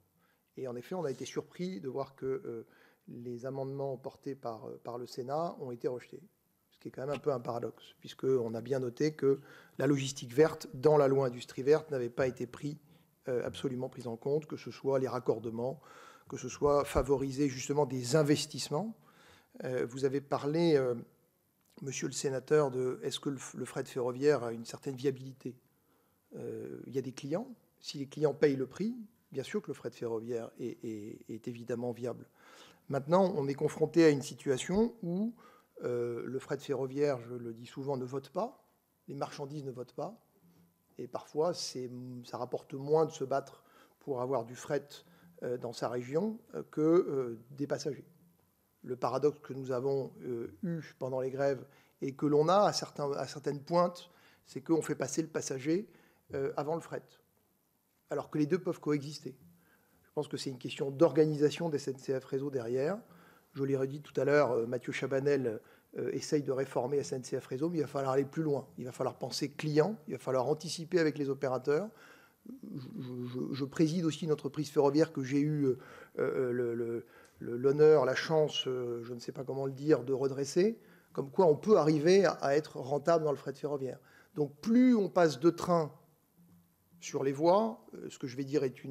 [SPEAKER 2] Et en effet, on a été surpris de voir que les amendements portés par le Sénat ont été rejetés. Ce qui est quand même un peu un paradoxe, puisqu'on a bien noté que la logistique verte, dans la loi Industrie verte, n'avait pas été absolument prise en compte, que ce soit les raccordements, que ce soit favoriser justement des investissements. Vous avez parlé, monsieur le sénateur, de est-ce que le fret ferroviaire a une certaine viabilité. Il y a des clients. Si les clients payent le prix, bien sûr que le fret ferroviaire est évidemment viable. Maintenant, on est confronté à une situation où le fret ferroviaire, je le dis souvent, ne vote pas, les marchandises ne votent pas. Et parfois, ça rapporte moins de se battre pour avoir du fret dans sa région que des passagers. Le paradoxe que nous avons eu pendant les grèves et que l'on a à certaines pointes, c'est qu'on fait passer le passager avant le fret, alors que les deux peuvent coexister. Je pense que c'est une question d'organisation des SNCF Réseau derrière. Je l'ai redit tout à l'heure, Mathieu Chabanel essaye de réformer SNCF Réseau, mais il va falloir aller plus loin. Il va falloir penser client, il va falloir anticiper avec les opérateurs. Je préside aussi une entreprise ferroviaire que j'ai eu l'honneur, la chance, je ne sais pas comment le dire, de redresser, comme quoi on peut arriver à être rentable dans le fret ferroviaire. Donc plus on passe de trains sur les voies, ce que je vais dire est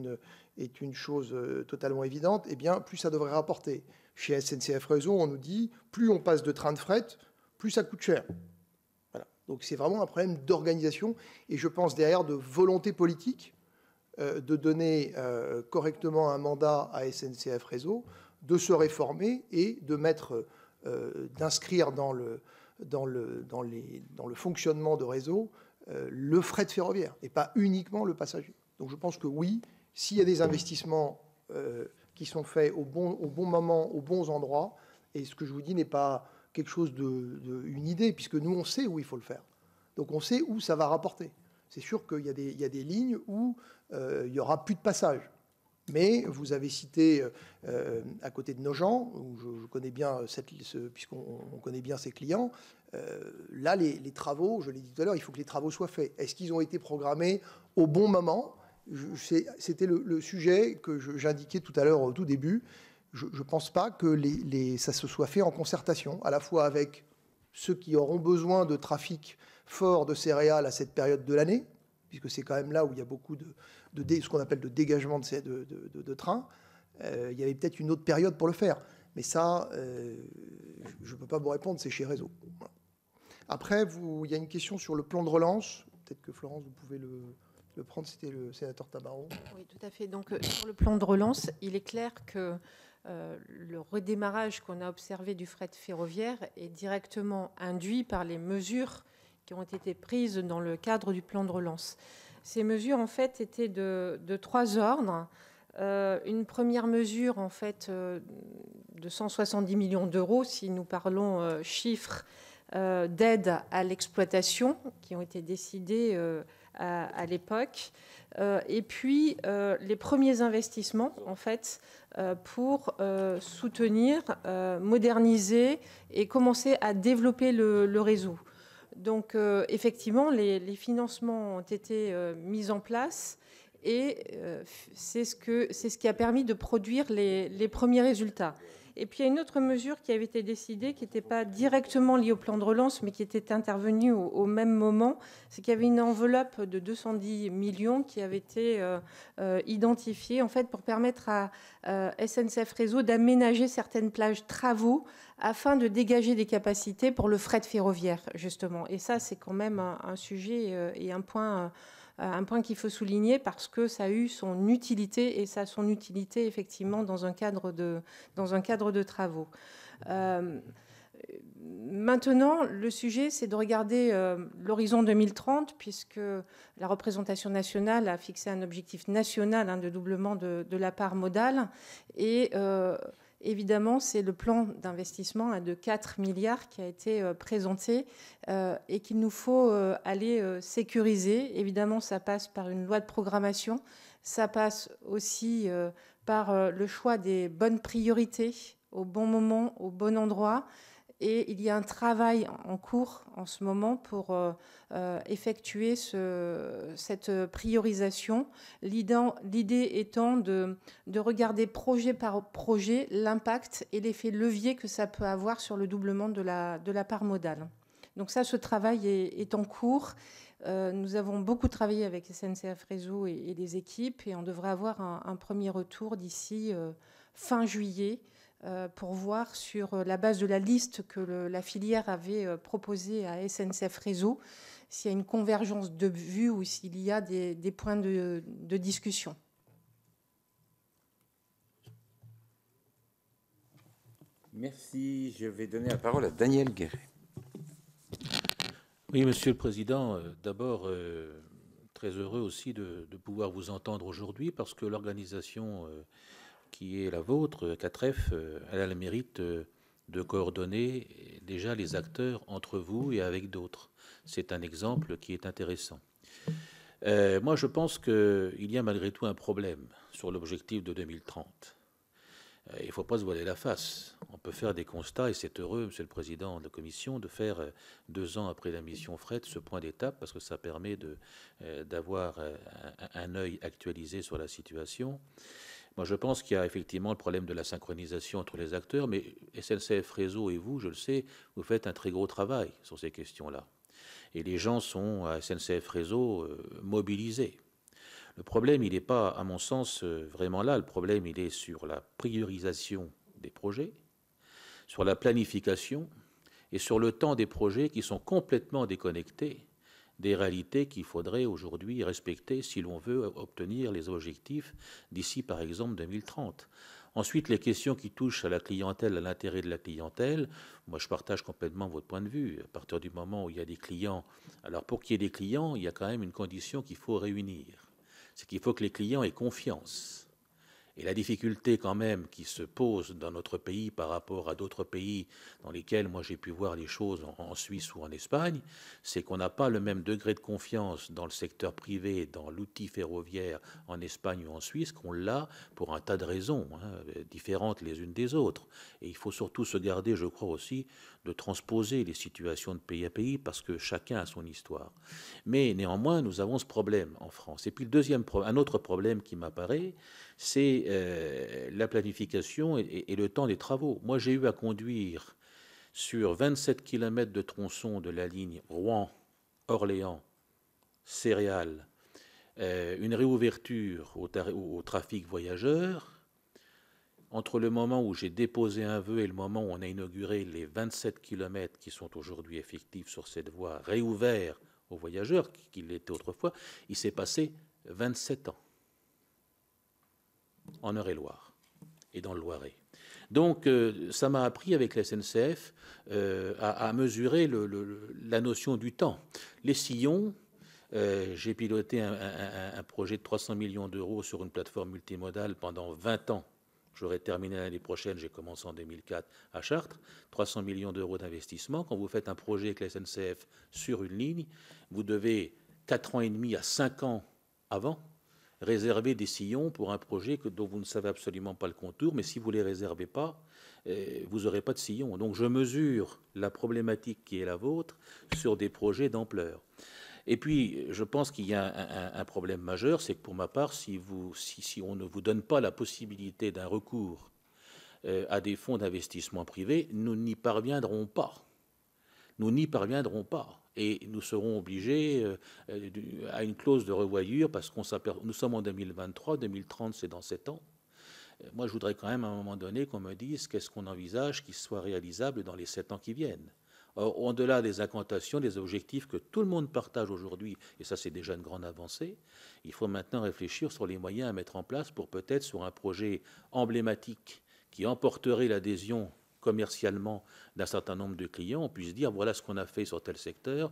[SPEAKER 2] une chose totalement évidente, eh bien plus ça devrait rapporter. Chez SNCF Réseau, on nous dit, plus on passe de train de fret, plus ça coûte cher. Voilà. Donc c'est vraiment un problème d'organisation et je pense derrière de volonté politique de donner correctement un mandat à SNCF Réseau, de se réformer et de d'inscrire dans le fonctionnement de réseau le fret ferroviaire et pas uniquement le passager. Donc je pense que oui, s'il y a des investissements qui sont faits au bon moment, aux bons endroits, et ce que je vous dis n'est pas quelque chose une idée, puisque nous, on sait où il faut le faire. Donc on sait où ça va rapporter. C'est sûr qu'il y a des lignes où il n'y aura plus de passage. Mais vous avez cité, à côté de Nogent, où je connais bien, puisqu'on connaît bien ses clients, là, les travaux, je l'ai dit tout à l'heure, il faut que les travaux soient faits. Est-ce qu'ils ont été programmés au bon moment ? C'était le sujet que j'indiquais tout à l'heure au tout début. Je ne pense pas que ça se soit fait en concertation, à la fois avec ceux qui auront besoin de trafic fort de céréales à cette période de l'année, puisque c'est quand même là où il y a beaucoup de ce qu'on appelle de dégagement de trains. Il y avait peut-être une autre période pour le faire. Mais ça, je ne peux pas vous répondre, c'est chez Réseau. Voilà. Après, il y a une question sur le plan de relance. Peut-être que Florence, vous pouvez le prendre, c'était le sénateur Tabarot.
[SPEAKER 6] Oui, tout à fait. Donc, sur le plan de relance, il est clair que le redémarrage qu'on a observé du fret ferroviaire est directement induit par les mesures qui ont été prises dans le cadre du plan de relance. Ces mesures, en fait, étaient de 3 ordres. Une première mesure, en fait, de 170 millions d'euros, si nous parlons chiffres d'aide à l'exploitation, qui ont été décidés à l'époque. Et puis, les premiers investissements, en fait, pour soutenir, moderniser et commencer à développer le réseau. Donc, effectivement, les financements ont été mis en place et c'est ce qui a permis de produire les premiers résultats. Et puis, il y a une autre mesure qui avait été décidée, qui n'était pas directement liée au plan de relance, mais qui était intervenue au même moment. C'est qu'il y avait une enveloppe de 210 millions qui avait été identifiée, en fait, pour permettre à SNCF Réseau d'aménager certaines plages travaux afin de dégager des capacités pour le fret ferroviaire, justement. Et ça, c'est quand même un sujet et un point qu'il faut souligner parce que ça a eu son utilité et ça a son utilité effectivement dans un cadre de travaux. Maintenant, le sujet, c'est de regarder l'horizon 2030 puisque la représentation nationale a fixé un objectif national de doublement de la part modale et évidemment, c'est le plan d'investissement de 4 milliards qui a été présenté et qu'il nous faut aller sécuriser. Évidemment, ça passe par une loi de programmation. Ça passe aussi par le choix des bonnes priorités au bon moment, au bon endroit. Et il y a un travail en cours en ce moment pour effectuer cette priorisation. L'idée étant de regarder projet par projet l'impact et l'effet levier que ça peut avoir sur le doublement de la part modale. Donc ça, ce travail est en cours. Nous avons beaucoup travaillé avec SNCF Réseau et les équipes et on devrait avoir un premier retour d'ici fin juillet pour voir sur la base de la liste que la filière avait proposée à SNCF Réseau s'il y a une convergence de vues ou s'il y a des points de discussion.
[SPEAKER 1] Merci. Je vais donner la parole à Daniel Guéret.
[SPEAKER 10] Oui, Monsieur le Président, d'abord, très heureux aussi de pouvoir vous entendre aujourd'hui parce que l'organisation qui est la vôtre, 4F, elle a le mérite de coordonner déjà les acteurs entre vous et avec d'autres. C'est un exemple qui est intéressant. Moi, je pense qu'il y a malgré tout un problème sur l'objectif de 2030. Il ne faut pas se voiler la face. On peut faire des constats, et c'est heureux, Monsieur le Président de la Commission, de faire 2 ans après la mission fret ce point d'étape, parce que ça permet d'avoir un œil actualisé sur la situation. Moi, je pense qu'il y a effectivement le problème de la synchronisation entre les acteurs, mais SNCF Réseau et vous, je le sais, vous faites un très gros travail sur ces questions-là. Et les gens sont à SNCF Réseau mobilisés. Le problème, il n'est pas, à mon sens, vraiment là. Le problème, il est sur la priorisation des projets, sur la planification et sur le temps des projets qui sont complètement déconnectés des réalités qu'il faudrait aujourd'hui respecter si l'on veut obtenir les objectifs d'ici, par exemple, 2030. Ensuite, les questions qui touchent à la clientèle, à l'intérêt de la clientèle, moi je partage complètement votre point de vue. À partir du moment où il y a des clients, alors pour qu'il y ait des clients, il y a quand même une condition qu'il faut réunir. C'est qu'il faut que les clients aient confiance. Et la difficulté quand même qui se pose dans notre pays par rapport à d'autres pays dans lesquels moi j'ai pu voir les choses en Suisse ou en Espagne, c'est qu'on n'a pas le même degré de confiance dans le secteur privé, dans l'outil ferroviaire en Espagne ou en Suisse qu'on l'a pour un tas de raisons différentes les unes des autres. Et il faut surtout se garder, je crois aussi, de transposer les situations de pays à pays parce que chacun a son histoire. Mais néanmoins, nous avons ce problème en France. Et puis un autre problème qui m'apparaît, c'est la planification et le temps des travaux. Moi, j'ai eu à conduire sur 27 km de tronçon de la ligne Rouen-Orléans-Céréales une réouverture au trafic voyageurs. Entre le moment où j'ai déposé un vœu et le moment où on a inauguré les 27 km qui sont aujourd'hui effectifs sur cette voie, réouverts aux voyageurs, qu'il l'était autrefois, il s'est passé 27 ans en Eure-et-Loire et dans le Loiret. Donc, ça m'a appris avec la SNCF à mesurer la notion du temps. Les sillons, j'ai piloté un projet de 300 millions d'euros sur une plateforme multimodale pendant 20 ans. J'aurai terminé l'année prochaine, j'ai commencé en 2004 à Chartres, 300 millions d'euros d'investissement. Quand vous faites un projet avec la SNCF sur une ligne, vous devez 4 ans et demi à 5 ans avant réserver des sillons pour un projet dont vous ne savez absolument pas le contour, mais si vous ne les réservez pas, vous n'aurez pas de sillon. Donc je mesure la problématique qui est la vôtre sur des projets d'ampleur. Et puis, je pense qu'il y a un problème majeur, c'est que pour ma part, si on ne vous donne pas la possibilité d'un recours à des fonds d'investissement privés, nous n'y parviendrons pas. Nous n'y parviendrons pas. Et nous serons obligés à une clause de revoyure parce qu'on nous sommes en 2023, 2030 c'est dans 7 ans. Moi, je voudrais quand même à un moment donné qu'on me dise qu'est-ce qu'on envisage qui soit réalisable dans les 7 ans qui viennent. Or, au-delà des incantations, des objectifs que tout le monde partage aujourd'hui, et ça c'est déjà une grande avancée, il faut maintenant réfléchir sur les moyens à mettre en place pour peut-être sur un projet emblématique qui emporterait l'adhésion commercialement d'un certain nombre de clients, on puisse dire voilà ce qu'on a fait sur tel secteur,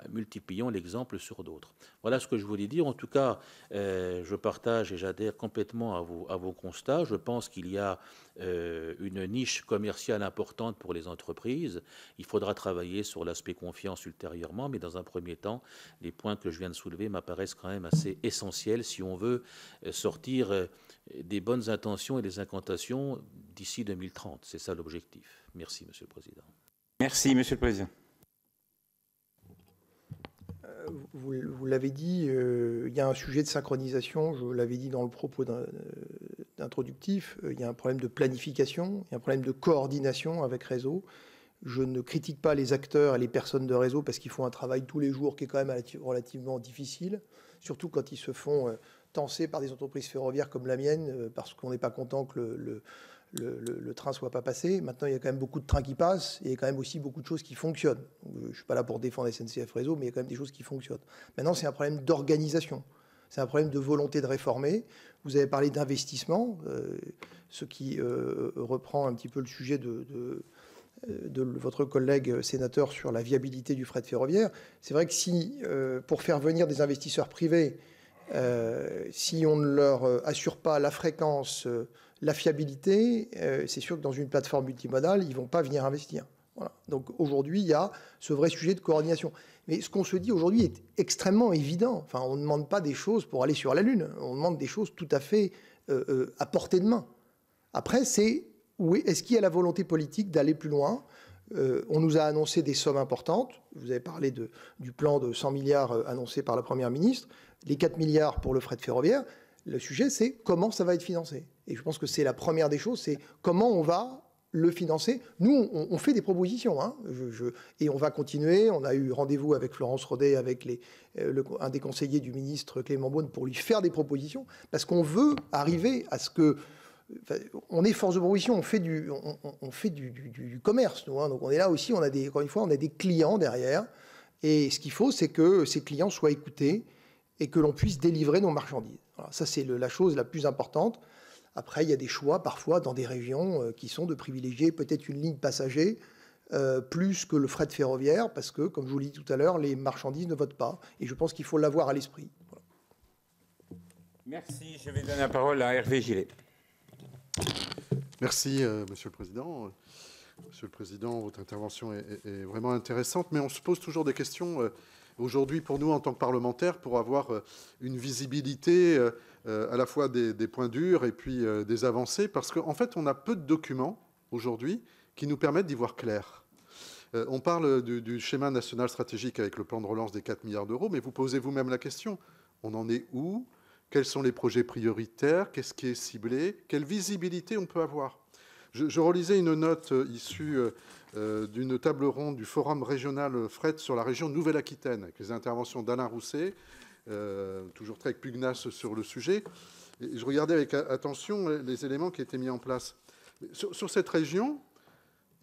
[SPEAKER 10] multiplions l'exemple sur d'autres. Voilà ce que je voulais dire. En tout cas, je partage et j'adhère complètement à vos constats. Je pense qu'il y a une niche commerciale importante pour les entreprises. Il faudra travailler sur l'aspect confiance ultérieurement, mais dans un premier temps, les points que je viens de soulever m'apparaissent quand même assez essentiels si on veut sortir des bonnes intentions et des incantations d'ici 2030. C'est ça l'objectif. Merci, Monsieur le Président.
[SPEAKER 1] Merci, Monsieur le Président.
[SPEAKER 2] Vous l'avez dit, il y a un sujet de synchronisation, je l'avais dit dans le propos introductif, il y a un problème de planification, il y a un problème de coordination avec Réseau. Je ne critique pas les acteurs et les personnes de Réseau parce qu'ils font un travail tous les jours qui est quand même relativement difficile, surtout quand ils se font tancer par des entreprises ferroviaires comme la mienne, parce qu'on n'est pas content que le train ne soit pas passé. Maintenant, il y a quand même beaucoup de trains qui passent et il y a quand même aussi beaucoup de choses qui fonctionnent. Je ne suis pas là pour défendre SNCF Réseau, mais il y a quand même des choses qui fonctionnent. Maintenant, c'est un problème d'organisation. C'est un problème de volonté de réformer. Vous avez parlé d'investissement, ce qui reprend un petit peu le sujet de votre collègue sénateur sur la viabilité du fret ferroviaire. C'est vrai que si, pour faire venir des investisseurs privés, si on ne leur assure pas la fréquence, la fiabilité, c'est sûr que dans une plateforme multimodale, ils ne vont pas venir investir. Voilà. Donc aujourd'hui, il y a ce vrai sujet de coordination. Mais ce qu'on se dit aujourd'hui est extrêmement évident. Enfin, on ne demande pas des choses pour aller sur la Lune. On demande des choses tout à fait à portée de main. Après, c'est est-ce qu'il y a la volonté politique d'aller plus loin ? On nous a annoncé des sommes importantes. Vous avez parlé du plan de 100 milliards annoncé par la Première ministre. Les 4 milliards pour le fret ferroviaire. Le sujet, c'est comment ça va être financé. Et je pense que c'est la première des choses, c'est comment on va le financer. Nous, on fait des propositions, hein, et on va continuer. On a eu rendez-vous avec Florence Rodet, avec un des conseillers du ministre Clément Beaune, pour lui faire des propositions, parce qu'on veut arriver à ce que... Enfin, on est force de proposition, on fait du commerce, nous. Hein, donc on est là aussi, encore une fois, on a des clients derrière. Et ce qu'il faut, c'est que ces clients soient écoutés et que l'on puisse délivrer nos marchandises. Voilà, ça, c'est la chose la plus importante. Après, il y a des choix, parfois, dans des régions qui sont de privilégier peut-être une ligne passager plus que le fret ferroviaire, parce que, comme je vous l'ai dit tout à l'heure, les marchandises ne votent pas. Et je pense qu'il faut l'avoir à l'esprit. Voilà.
[SPEAKER 1] Merci. Je vais donner la parole à Hervé Gillet.
[SPEAKER 11] Merci, Monsieur le Président. Monsieur le Président, votre intervention est vraiment intéressante, mais on se pose toujours des questions aujourd'hui pour nous en tant que parlementaires pour avoir une visibilité à la fois des points durs et puis des avancées, parce qu'en fait, on a peu de documents aujourd'hui qui nous permettent d'y voir clair. On parle du schéma national stratégique avec le plan de relance des 4 milliards d'euros, mais vous posez vous-même la question. On en est où ? Quels sont les projets prioritaires? Qu'est-ce qui est ciblé? Quelle visibilité on peut avoir? Je relisais une note issue d'une table ronde du Forum régional fret sur la région Nouvelle-Aquitaine, avec les interventions d'Alain Rousset, toujours très pugnace sur le sujet. Et je regardais avec attention les éléments qui étaient mis en place. Sur cette région,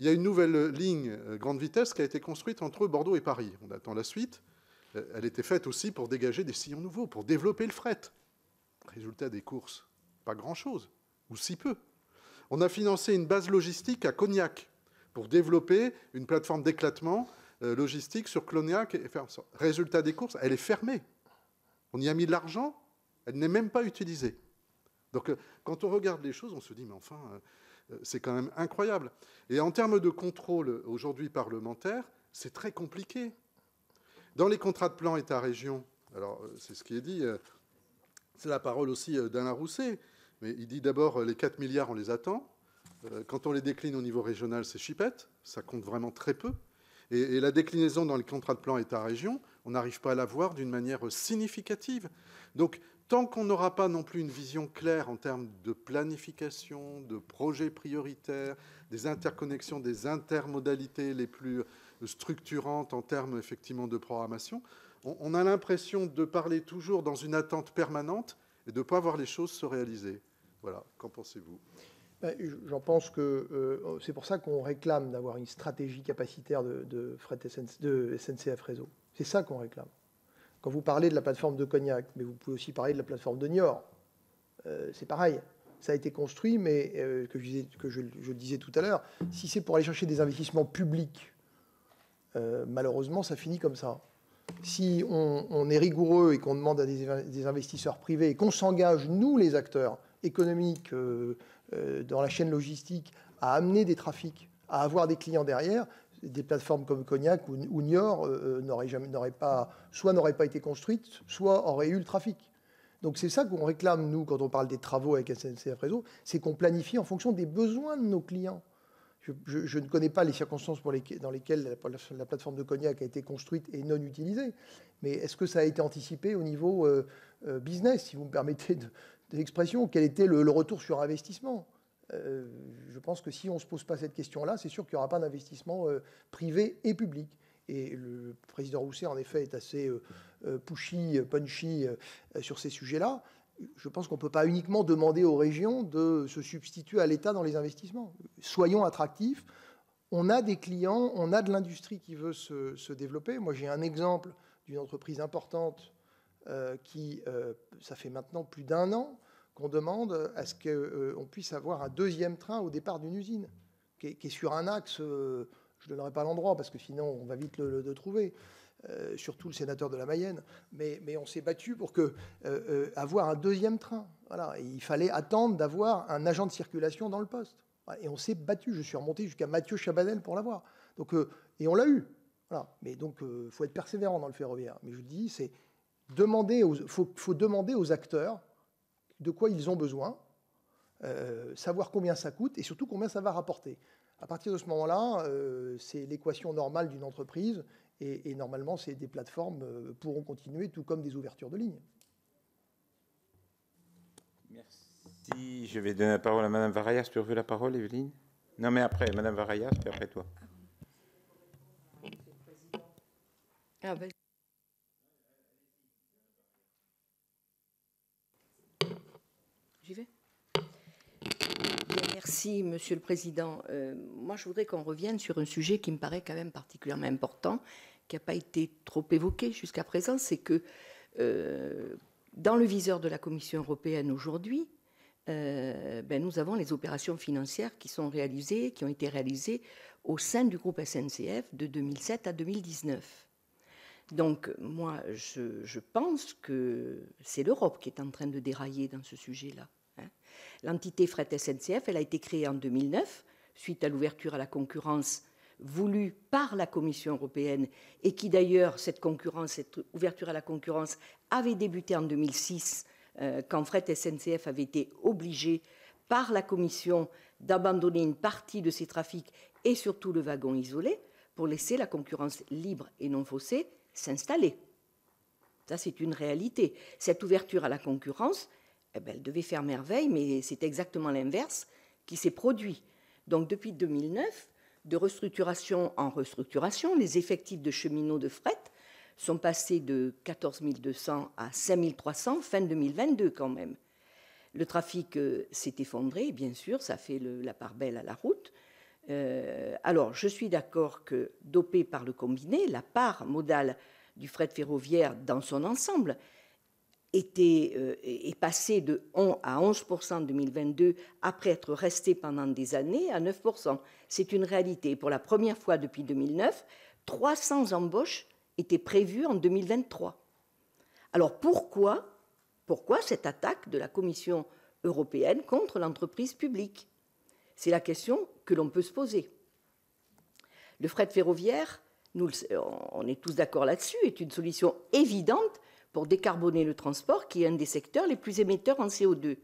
[SPEAKER 11] il y a une nouvelle ligne grande vitesse qui a été construite entre Bordeaux et Paris. On attend la suite. Elle était faite aussi pour dégager des sillons nouveaux, pour développer le fret. Résultat des courses, pas grand-chose, ou si peu. On a financé une base logistique à Cognac pour développer une plateforme d'éclatement logistique sur Cognac. Résultat des courses, elle est fermée. On y a mis de l'argent, elle n'est même pas utilisée. Donc, quand on regarde les choses, on se dit, mais enfin, c'est quand même incroyable. Et en termes de contrôle, aujourd'hui parlementaire, c'est très compliqué. Dans les contrats de plan État-région, alors c'est ce qui est dit, c'est la parole aussi d'Alain Rousset, mais il dit d'abord les 4 milliards, on les attend. Quand on les décline au niveau régional, c'est chipette, ça compte vraiment très peu. Et la déclinaison dans les contrats de plan État-région, on n'arrive pas à la voir d'une manière significative. Donc, tant qu'on n'aura pas non plus une vision claire en termes de planification, de projets prioritaires, des interconnexions, des intermodalités les plus structurantes en termes effectivement de programmation, on a l'impression de parler toujours dans une attente permanente et de ne pas voir les choses se réaliser. Voilà, qu'en pensez-vous ?
[SPEAKER 2] J'en pense que c'est pour ça qu'on réclame d'avoir une stratégie capacitaire de SNCF Réseau. C'est ça qu'on réclame. Quand vous parlez de la plateforme de Cognac, mais vous pouvez aussi parler de la plateforme de Niort, c'est pareil. Ça a été construit, mais que je disais tout à l'heure, si c'est pour aller chercher des investissements publics, malheureusement, ça finit comme ça. Si on est rigoureux et qu'on demande à des investisseurs privés et qu'on s'engage, nous les acteurs économiques dans la chaîne logistique, à amener des trafics, à avoir des clients derrière, des plateformes comme Cognac ou Niort n'auraient pas été construites, soit auraient eu le trafic. Donc c'est ça qu'on réclame, nous, quand on parle des travaux avec SNCF Réseau, c'est qu'on planifie en fonction des besoins de nos clients. Je ne connais pas les circonstances dans lesquelles la plateforme de Cognac a été construite et non utilisée, mais est-ce que ça a été anticipé au niveau business, si vous me permettez de l'expression? Quel était le retour sur investissement? Je pense que si on ne se pose pas cette question-là, c'est sûr qu'il n'y aura pas d'investissement privé et public. Et le président Rousset, en effet, est assez punchy sur ces sujets-là. Je pense qu'on ne peut pas uniquement demander aux régions de se substituer à l'État dans les investissements. Soyons attractifs. On a des clients, on a de l'industrie qui veut se développer. Moi, j'ai un exemple d'une entreprise importante qui, ça fait maintenant plus d'1 an, qu'on demande à ce qu'on puisse avoir un deuxième train au départ d'une usine, qui est sur un axe, je ne donnerai pas l'endroit, parce que sinon on va vite le trouver, surtout le sénateur de la Mayenne, mais on s'est battu pour avoir un deuxième train. Voilà. Et il fallait attendre d'avoir un agent de circulation dans le poste. Et on s'est battu, je suis remonté jusqu'à Mathieu Chabanel pour l'avoir. Donc, et on l'a eu. Voilà. Mais donc, il faut être persévérant dans le ferroviaire. Mais je dis, c'est faut demander aux acteurs de quoi ils ont besoin, savoir combien ça coûte et surtout combien ça va rapporter. À partir de ce moment-là, c'est l'équation normale d'une entreprise et normalement, des plateformes pourront continuer, tout comme des ouvertures de lignes.
[SPEAKER 1] Merci. Je vais donner la parole à Mme Varayas. Tu veux la parole, Evelyne? Non, mais après, Mme Varayas, puis après toi.
[SPEAKER 12] Ah, ben... J'y vais. Bien, merci, Monsieur le Président. Moi, je voudrais qu'on revienne sur un sujet qui me paraît quand même particulièrement important, qui n'a pas été trop évoqué jusqu'à présent, c'est que dans le viseur de la Commission européenne aujourd'hui, nous avons les opérations financières qui ont été réalisées au sein du groupe SNCF de 2007 à 2019. Donc, moi, je pense que c'est l'Europe qui est en train de dérailler dans ce sujet-là. L'entité Fret SNCF, elle a été créée en 2009, suite à l'ouverture à la concurrence voulue par la Commission européenne, et qui d'ailleurs, cette ouverture à la concurrence avait débuté en 2006, quand Fret SNCF avait été obligé par la Commission d'abandonner une partie de ses trafics et surtout le wagon isolé pour laisser la concurrence libre et non faussée s'installer. Ça, c'est une réalité. Cette ouverture à la concurrence, elle devait faire merveille, mais c'est exactement l'inverse qui s'est produit. Donc, depuis 2009, de restructuration en restructuration, les effectifs de cheminots de fret sont passés de 14 200 à 5 300 fin 2022 quand même. Le trafic s'est effondré, bien sûr, ça fait la part belle à la route. Alors, je suis d'accord que, dopé par le combiné, la part modale du fret ferroviaire dans son ensemble est passée de 1 à 11% en 2022, après être resté pendant des années à 9%. C'est une réalité. Pour la première fois depuis 2009, 300 embauches étaient prévues en 2023. Alors pourquoi cette attaque de la Commission européenne contre l'entreprise publique? C'est la question que l'on peut se poser. Le fret ferroviaire, on est tous d'accord là-dessus, est une solution évidente pour décarboner le transport, qui est un des secteurs les plus émetteurs en CO2.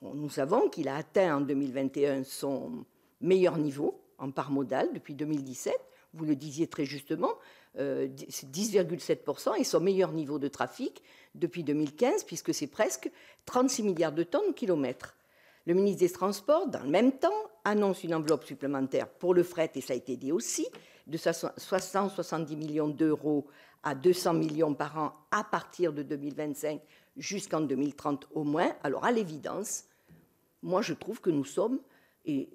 [SPEAKER 12] Nous savons qu'il a atteint en 2021 son meilleur niveau en part modale depuis 2017. Vous le disiez très justement, c'est 10,7% et son meilleur niveau de trafic depuis 2015, puisque c'est presque 36 milliards de tonnes au kilomètre. Le ministre des Transports, dans le même temps, annonce une enveloppe supplémentaire pour le fret, et ça a été dit aussi, de 670 millions d'euros à 200 millions par an à partir de 2025 jusqu'en 2030 au moins. Alors, à l'évidence, moi, je trouve que nous sommes, et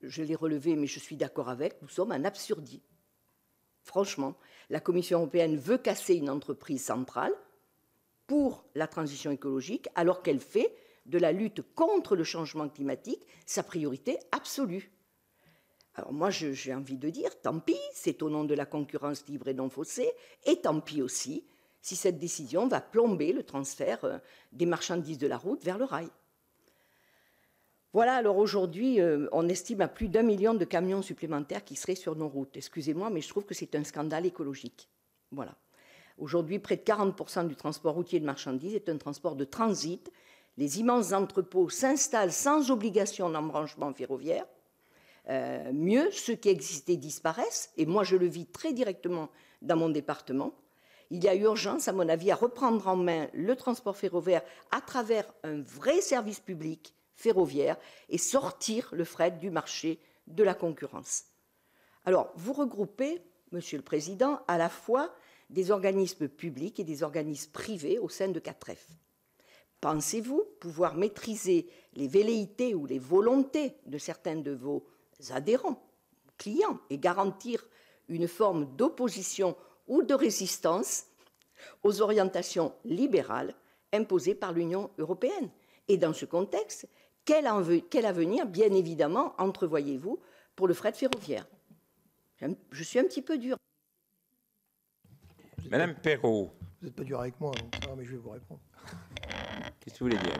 [SPEAKER 12] je l'ai relevé, mais je suis d'accord avec, nous sommes en absurdie. Franchement, la Commission européenne veut casser une entreprise centrale pour la transition écologique, alors qu'elle fait de la lutte contre le changement climatique sa priorité absolue. Alors moi, j'ai envie de dire, tant pis, c'est au nom de la concurrence libre et non faussée, et tant pis aussi si cette décision va plomber le transfert des marchandises de la route vers le rail. Voilà, alors aujourd'hui, on estime à plus d'1 million de camions supplémentaires qui seraient sur nos routes. Excusez-moi, mais je trouve que c'est un scandale écologique. Voilà. Aujourd'hui, près de 40% du transport routier de marchandises est un transport de transit. Les immenses entrepôts s'installent sans obligation d'embranchement ferroviaire. Mieux, ceux qui existaient disparaissent, et moi je le vis très directement dans mon département. Il y a urgence, à mon avis, à reprendre en main le transport ferroviaire à travers un vrai service public ferroviaire et sortir le fret du marché de la concurrence. Alors, vous regroupez, Monsieur le Président, à la fois des organismes publics et des organismes privés au sein de 4F. Pensez-vous pouvoir maîtriser les velléités ou les volontés de certains de vos adhérents, clients, et garantir une forme d'opposition ou de résistance aux orientations libérales imposées par l'Union européenne? Et dans ce contexte, quel avenir, bien évidemment, entrevoyez-vous pour le fret ferroviaire? Je suis un petit peu dure.
[SPEAKER 1] Madame Perrault.
[SPEAKER 2] Vous n'êtes pas dur avec moi, donc, mais je vais vous répondre.
[SPEAKER 1] Qu'est-ce que vous voulez dire?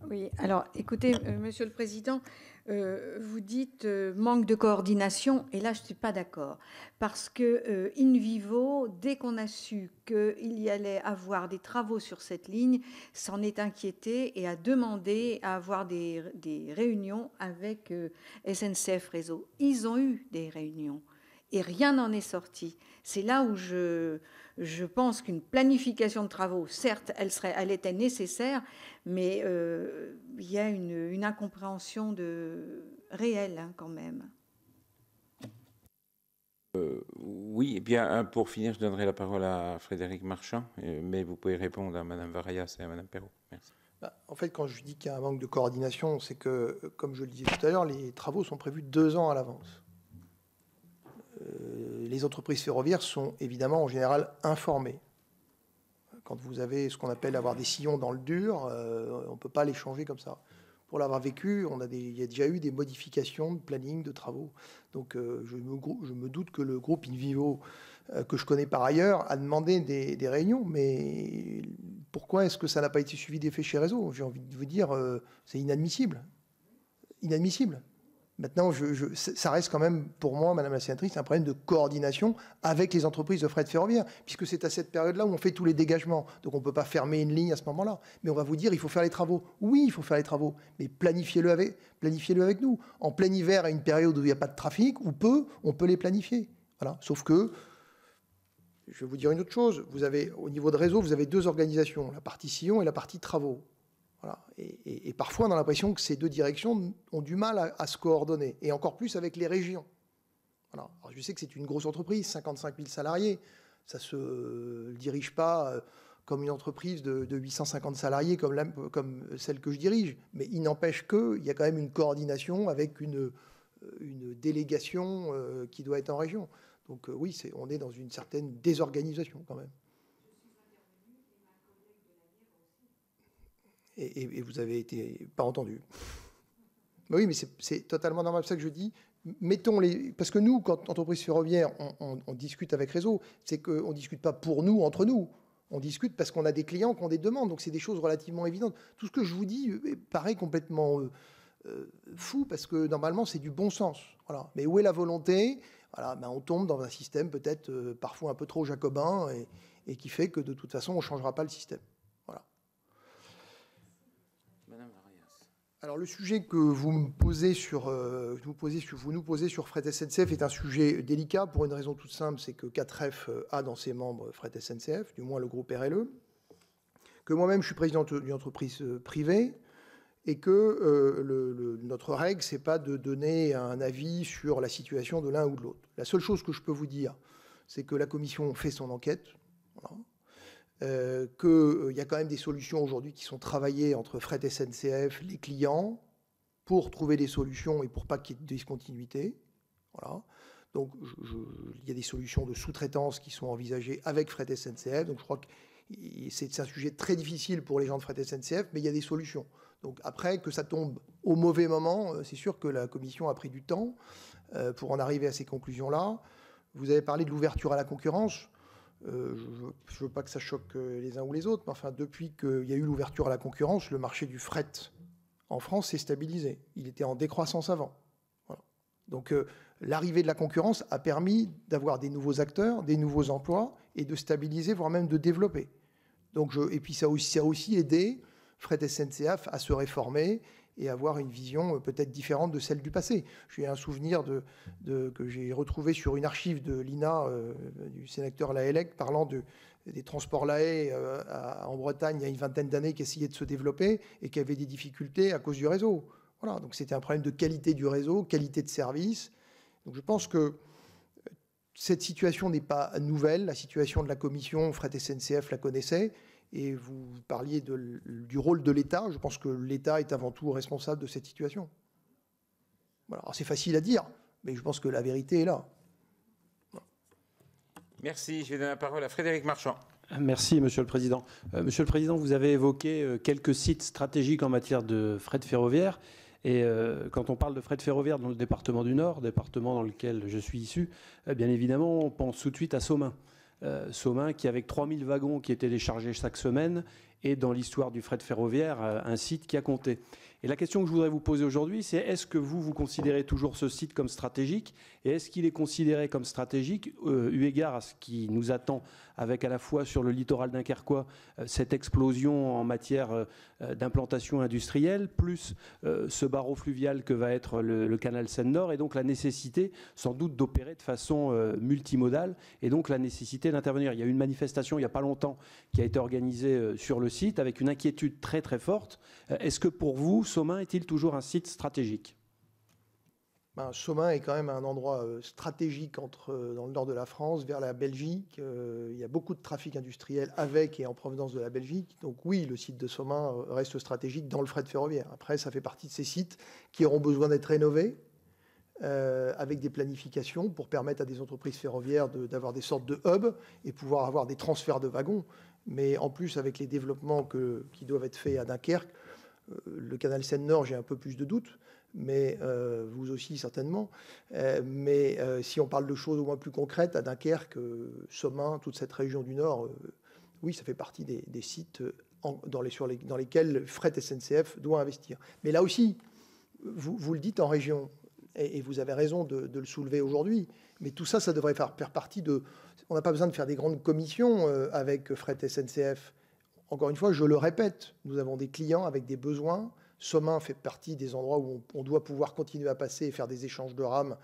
[SPEAKER 8] Oui, alors écoutez, Monsieur le Président, vous dites manque de coordination, et là je ne suis pas d'accord, parce que in vivo, dès qu'on a su qu'il y allait avoir des travaux sur cette ligne, s'en est inquiété et a demandé à avoir des réunions avec SNCF Réseau. Ils ont eu des réunions et rien n'en est sorti. C'est là où je pense qu'une planification de travaux, certes, elle était nécessaire, mais il y a une incompréhension réelle quand même.
[SPEAKER 1] Oui, et bien pour finir, je donnerai la parole à Frédéric Marchand, mais vous pouvez répondre à Madame Varayas et à Madame Perrault. Merci.
[SPEAKER 2] En fait, quand je dis qu'il y a un manque de coordination, c'est que, comme je le disais tout à l'heure, les travaux sont prévus 2 ans à l'avance. Les entreprises ferroviaires sont évidemment en général informées. Quand vous avez ce qu'on appelle avoir des sillons dans le dur, on ne peut pas les changer comme ça. Pour l'avoir vécu, il y a déjà eu des modifications de planning, de travaux. Donc je me doute que le groupe Invivo, que je connais par ailleurs, a demandé des réunions. Mais pourquoi est-ce que ça n'a pas été suivi d'effet chez Réseau? J'ai envie de vous dire, c'est inadmissible. Inadmissible. Maintenant, ça reste quand même, pour moi, Madame la sénatrice, un problème de coordination avec les entreprises de fret ferroviaire, puisque c'est à cette période-là où on fait tous les dégagements. Donc on ne peut pas fermer une ligne à ce moment-là. Mais on va vous dire, il faut faire les travaux. Oui, il faut faire les travaux, mais planifiez-le avec nous. En plein hiver, à une période où il n'y a pas de trafic, ou peu, on peut les planifier. Voilà. Sauf que, je vais vous dire une autre chose, au niveau de Réseau, vous avez 2 organisations, la partie sillon et la partie travaux. Voilà. Et parfois, on a l'impression que ces 2 directions ont du mal à se coordonner, et encore plus avec les régions. Voilà. Alors, je sais que c'est une grosse entreprise, 55 000 salariés. Ça ne se dirige pas comme une entreprise de 850 salariés comme celle que je dirige. Mais il n'empêche qu'il y a quand même une coordination avec une délégation qui doit être en région. Donc oui, on est dans une certaine désorganisation quand même. Et vous avez été pas entendu. Oui, mais c'est totalement normal. C'est ça que je dis. Parce que nous, quand entreprise ferroviaire, on discute avec Réseau, c'est qu'on ne discute pas pour nous, entre nous. On discute parce qu'on a des clients qui ont des demandes. Donc c'est des choses relativement évidentes. Tout ce que je vous dis paraît complètement fou, parce que normalement, c'est du bon sens. Voilà. Mais où est la volonté? Voilà, on tombe dans un système peut-être parfois un peu trop jacobin et qui fait que de toute façon, on ne changera pas le système. Alors le sujet que vous me posez vous nous posez sur Fret SNCF est un sujet délicat pour une raison toute simple, c'est que 4F a dans ses membres Fret SNCF, du moins le groupe RLE, que moi-même je suis président d'une entreprise privée et que notre règle c'est pas de donner un avis sur la situation de l'un ou de l'autre. La seule chose que je peux vous dire, c'est que la commission fait son enquête. Voilà. Qu'il y a quand même des solutions aujourd'hui qui sont travaillées entre Fret SNCF, les clients, pour trouver des solutions et pour pas qu'il y ait de discontinuité. Voilà. Donc, il y a des solutions de sous-traitance qui sont envisagées avec Fret SNCF. Donc, je crois que c'est un sujet très difficile pour les gens de Fret SNCF, mais il y a des solutions. Donc, après, que ça tombe au mauvais moment, c'est sûr que la Commission a pris du temps pour en arriver à ces conclusions-là. Vous avez parlé de l'ouverture à la concurrence. Je ne veux pas que ça choque les uns ou les autres, mais enfin, depuis qu'il y a eu l'ouverture à la concurrence, le marché du fret en France s'est stabilisé. Il était en décroissance avant. Voilà. Donc, l'arrivée de la concurrence a permis d'avoir des nouveaux acteurs, des nouveaux emplois et de stabiliser, voire même de développer. Donc, et puis, ça a aussi aidé Fret SNCF à se réformer et avoir une vision peut-être différente de celle du passé. J'ai un souvenir que j'ai retrouvé sur une archive de l'INA, du sénateur Lahellec, parlant des transports Lahaye en Bretagne il y a une vingtaine d'années, qui essayaient de se développer et qui avaient des difficultés à cause du réseau. Voilà, donc c'était un problème de qualité du réseau, qualité de service. Donc je pense que cette situation n'est pas nouvelle. La situation de la commission, Fret SNCF la connaissait. Et vous parliez du rôle de l'État. Je pense que l'État est avant tout responsable de cette situation. Voilà. C'est facile à dire, mais je pense que la vérité est là. Voilà.
[SPEAKER 1] Merci. Je vais donner la parole à Frédéric Marchand.
[SPEAKER 13] Merci, Monsieur le Président. Monsieur le Président, vous avez évoqué quelques sites stratégiques en matière de fret ferroviaire. Et quand on parle de fret ferroviaire dans le département du Nord, département dans lequel je suis issu, bien évidemment, on pense tout de suite à Somain. Somain qui, avec 3000 wagons qui étaient déchargés chaque semaine, est dans l'histoire du fret ferroviaire un site qui a compté. Et la question que je voudrais vous poser aujourd'hui, c'est est-ce que vous considérez toujours ce site comme stratégique et est-ce qu'il est considéré comme stratégique eu égard à ce qui nous attend avec à la fois sur le littoral dunkerquois cette explosion en matière d'implantation industrielle, plus ce barreau fluvial que va être le canal Seine-Nord et donc la nécessité sans doute d'opérer de façon multimodale et donc la nécessité d'intervenir. Il y a eu une manifestation il n'y a pas longtemps qui a été organisée sur le site avec une inquiétude très très forte. Est-ce que pour vous, Somain est-il toujours un site stratégique ?
[SPEAKER 2] Somain est quand même un endroit stratégique dans le nord de la France, vers la Belgique. Il y a beaucoup de trafic industriel avec et en provenance de la Belgique. Donc oui, le site de Somain reste stratégique dans le fret ferroviaire. Après, ça fait partie de ces sites qui auront besoin d'être rénovés avec des planifications pour permettre à des entreprises ferroviaires d'avoir des sortes de hubs et pouvoir avoir des transferts de wagons. Mais en plus, avec les développements qui doivent être faits à Dunkerque, le canal Seine-Nord, j'ai un peu plus de doutes, mais vous aussi certainement. Mais si on parle de choses au moins plus concrètes, à Dunkerque, Somain, toute cette région du Nord, oui, ça fait partie des sites dans lesquels Fret SNCF doit investir. Mais là aussi, vous le dites en région, et vous avez raison de le soulever aujourd'hui, mais tout ça, ça devrait faire partie de... On n'a pas besoin de faire des grandes commissions avec Fret SNCF. Encore une fois, je le répète, nous avons des clients avec des besoins. Somain fait partie des endroits où on doit pouvoir continuer à passer et faire des échanges de rames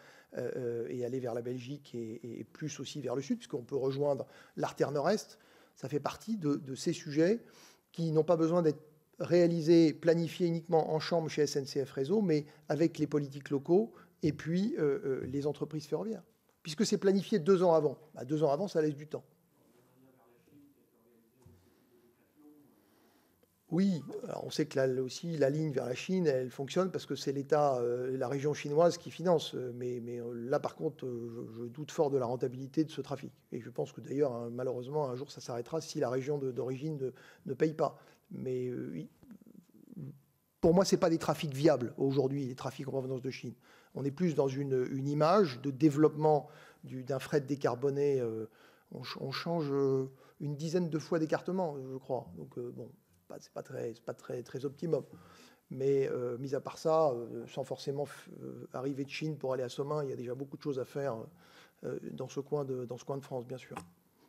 [SPEAKER 2] et aller vers la Belgique et plus aussi vers le sud, puisqu'on peut rejoindre l'artère nord-est. Ça fait partie de ces sujets qui n'ont pas besoin d'être réalisés, planifiés uniquement en chambre chez SNCF Réseau, mais avec les politiques locaux et puis les entreprises ferroviaires. Puisque c'est planifié 2 ans avant. 2 ans avant, ça laisse du temps. Oui, alors on sait que là aussi, la ligne vers la Chine, elle fonctionne parce que c'est l'État, la région chinoise qui finance. Mais là, par contre, je doute fort de la rentabilité de ce trafic. Et je pense que d'ailleurs, malheureusement, un jour, ça s'arrêtera si la région d'origine ne paye pas. Mais pour moi, ce n'est pas des trafics viables aujourd'hui, les trafics en provenance de Chine. On est plus dans une image de développement d'un fret décarboné. On change une dizaine de fois d'écartement, je crois. Donc, bon. C'est pas très optimum. Mais mis à part ça, sans forcément arriver de Chine pour aller à Somain, il y a déjà beaucoup de choses à faire dans ce coin de France, bien sûr.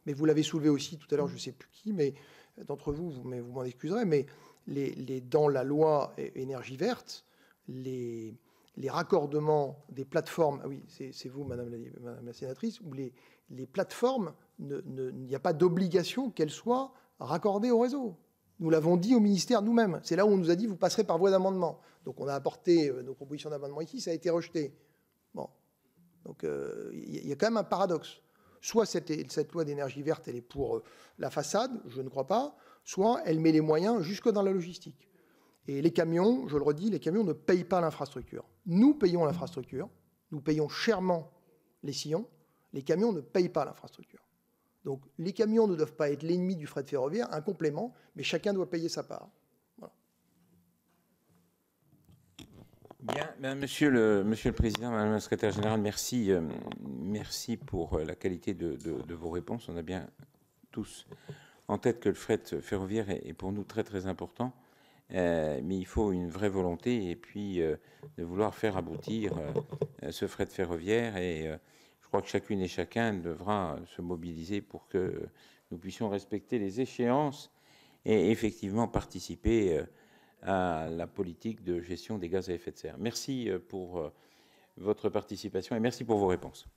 [SPEAKER 2] mais vous l'avez soulevé aussi tout à l'heure, je ne sais plus qui, mais d'entre vous, mais vous m'en excuserez, mais dans la loi énergie verte, les raccordements des plateformes, ah oui, c'est vous, madame la sénatrice, où les plateformes, il n'y a pas d'obligation qu'elles soient raccordées au réseau. Nous l'avons dit au ministère nous-mêmes. C'est là où on nous a dit, vous passerez par voie d'amendement. Donc on a apporté nos propositions d'amendement ici, ça a été rejeté. Bon. Donc il y a quand même un paradoxe. Soit cette loi d'énergie verte, elle est pour la façade, je ne crois pas, soit elle met les moyens jusque dans la logistique. Et les camions, je le redis, les camions ne payent pas l'infrastructure. Nous payons l'infrastructure, nous payons chèrement les sillons, les camions ne payent pas l'infrastructure. Donc les camions ne doivent pas être l'ennemi du fret ferroviaire, un complément, mais chacun doit payer sa part. Voilà.
[SPEAKER 1] Bien, monsieur le Président, Madame la Secrétaire Générale, merci pour la qualité de vos réponses. On a bien tous en tête que le fret ferroviaire est pour nous très très important, mais il faut une vraie volonté et puis de vouloir faire aboutir ce fret ferroviaire et je crois que chacune et chacun devra se mobiliser pour que nous puissions respecter les échéances et effectivement participer à la politique de gestion des gaz à effet de serre. Merci pour votre participation et merci pour vos réponses.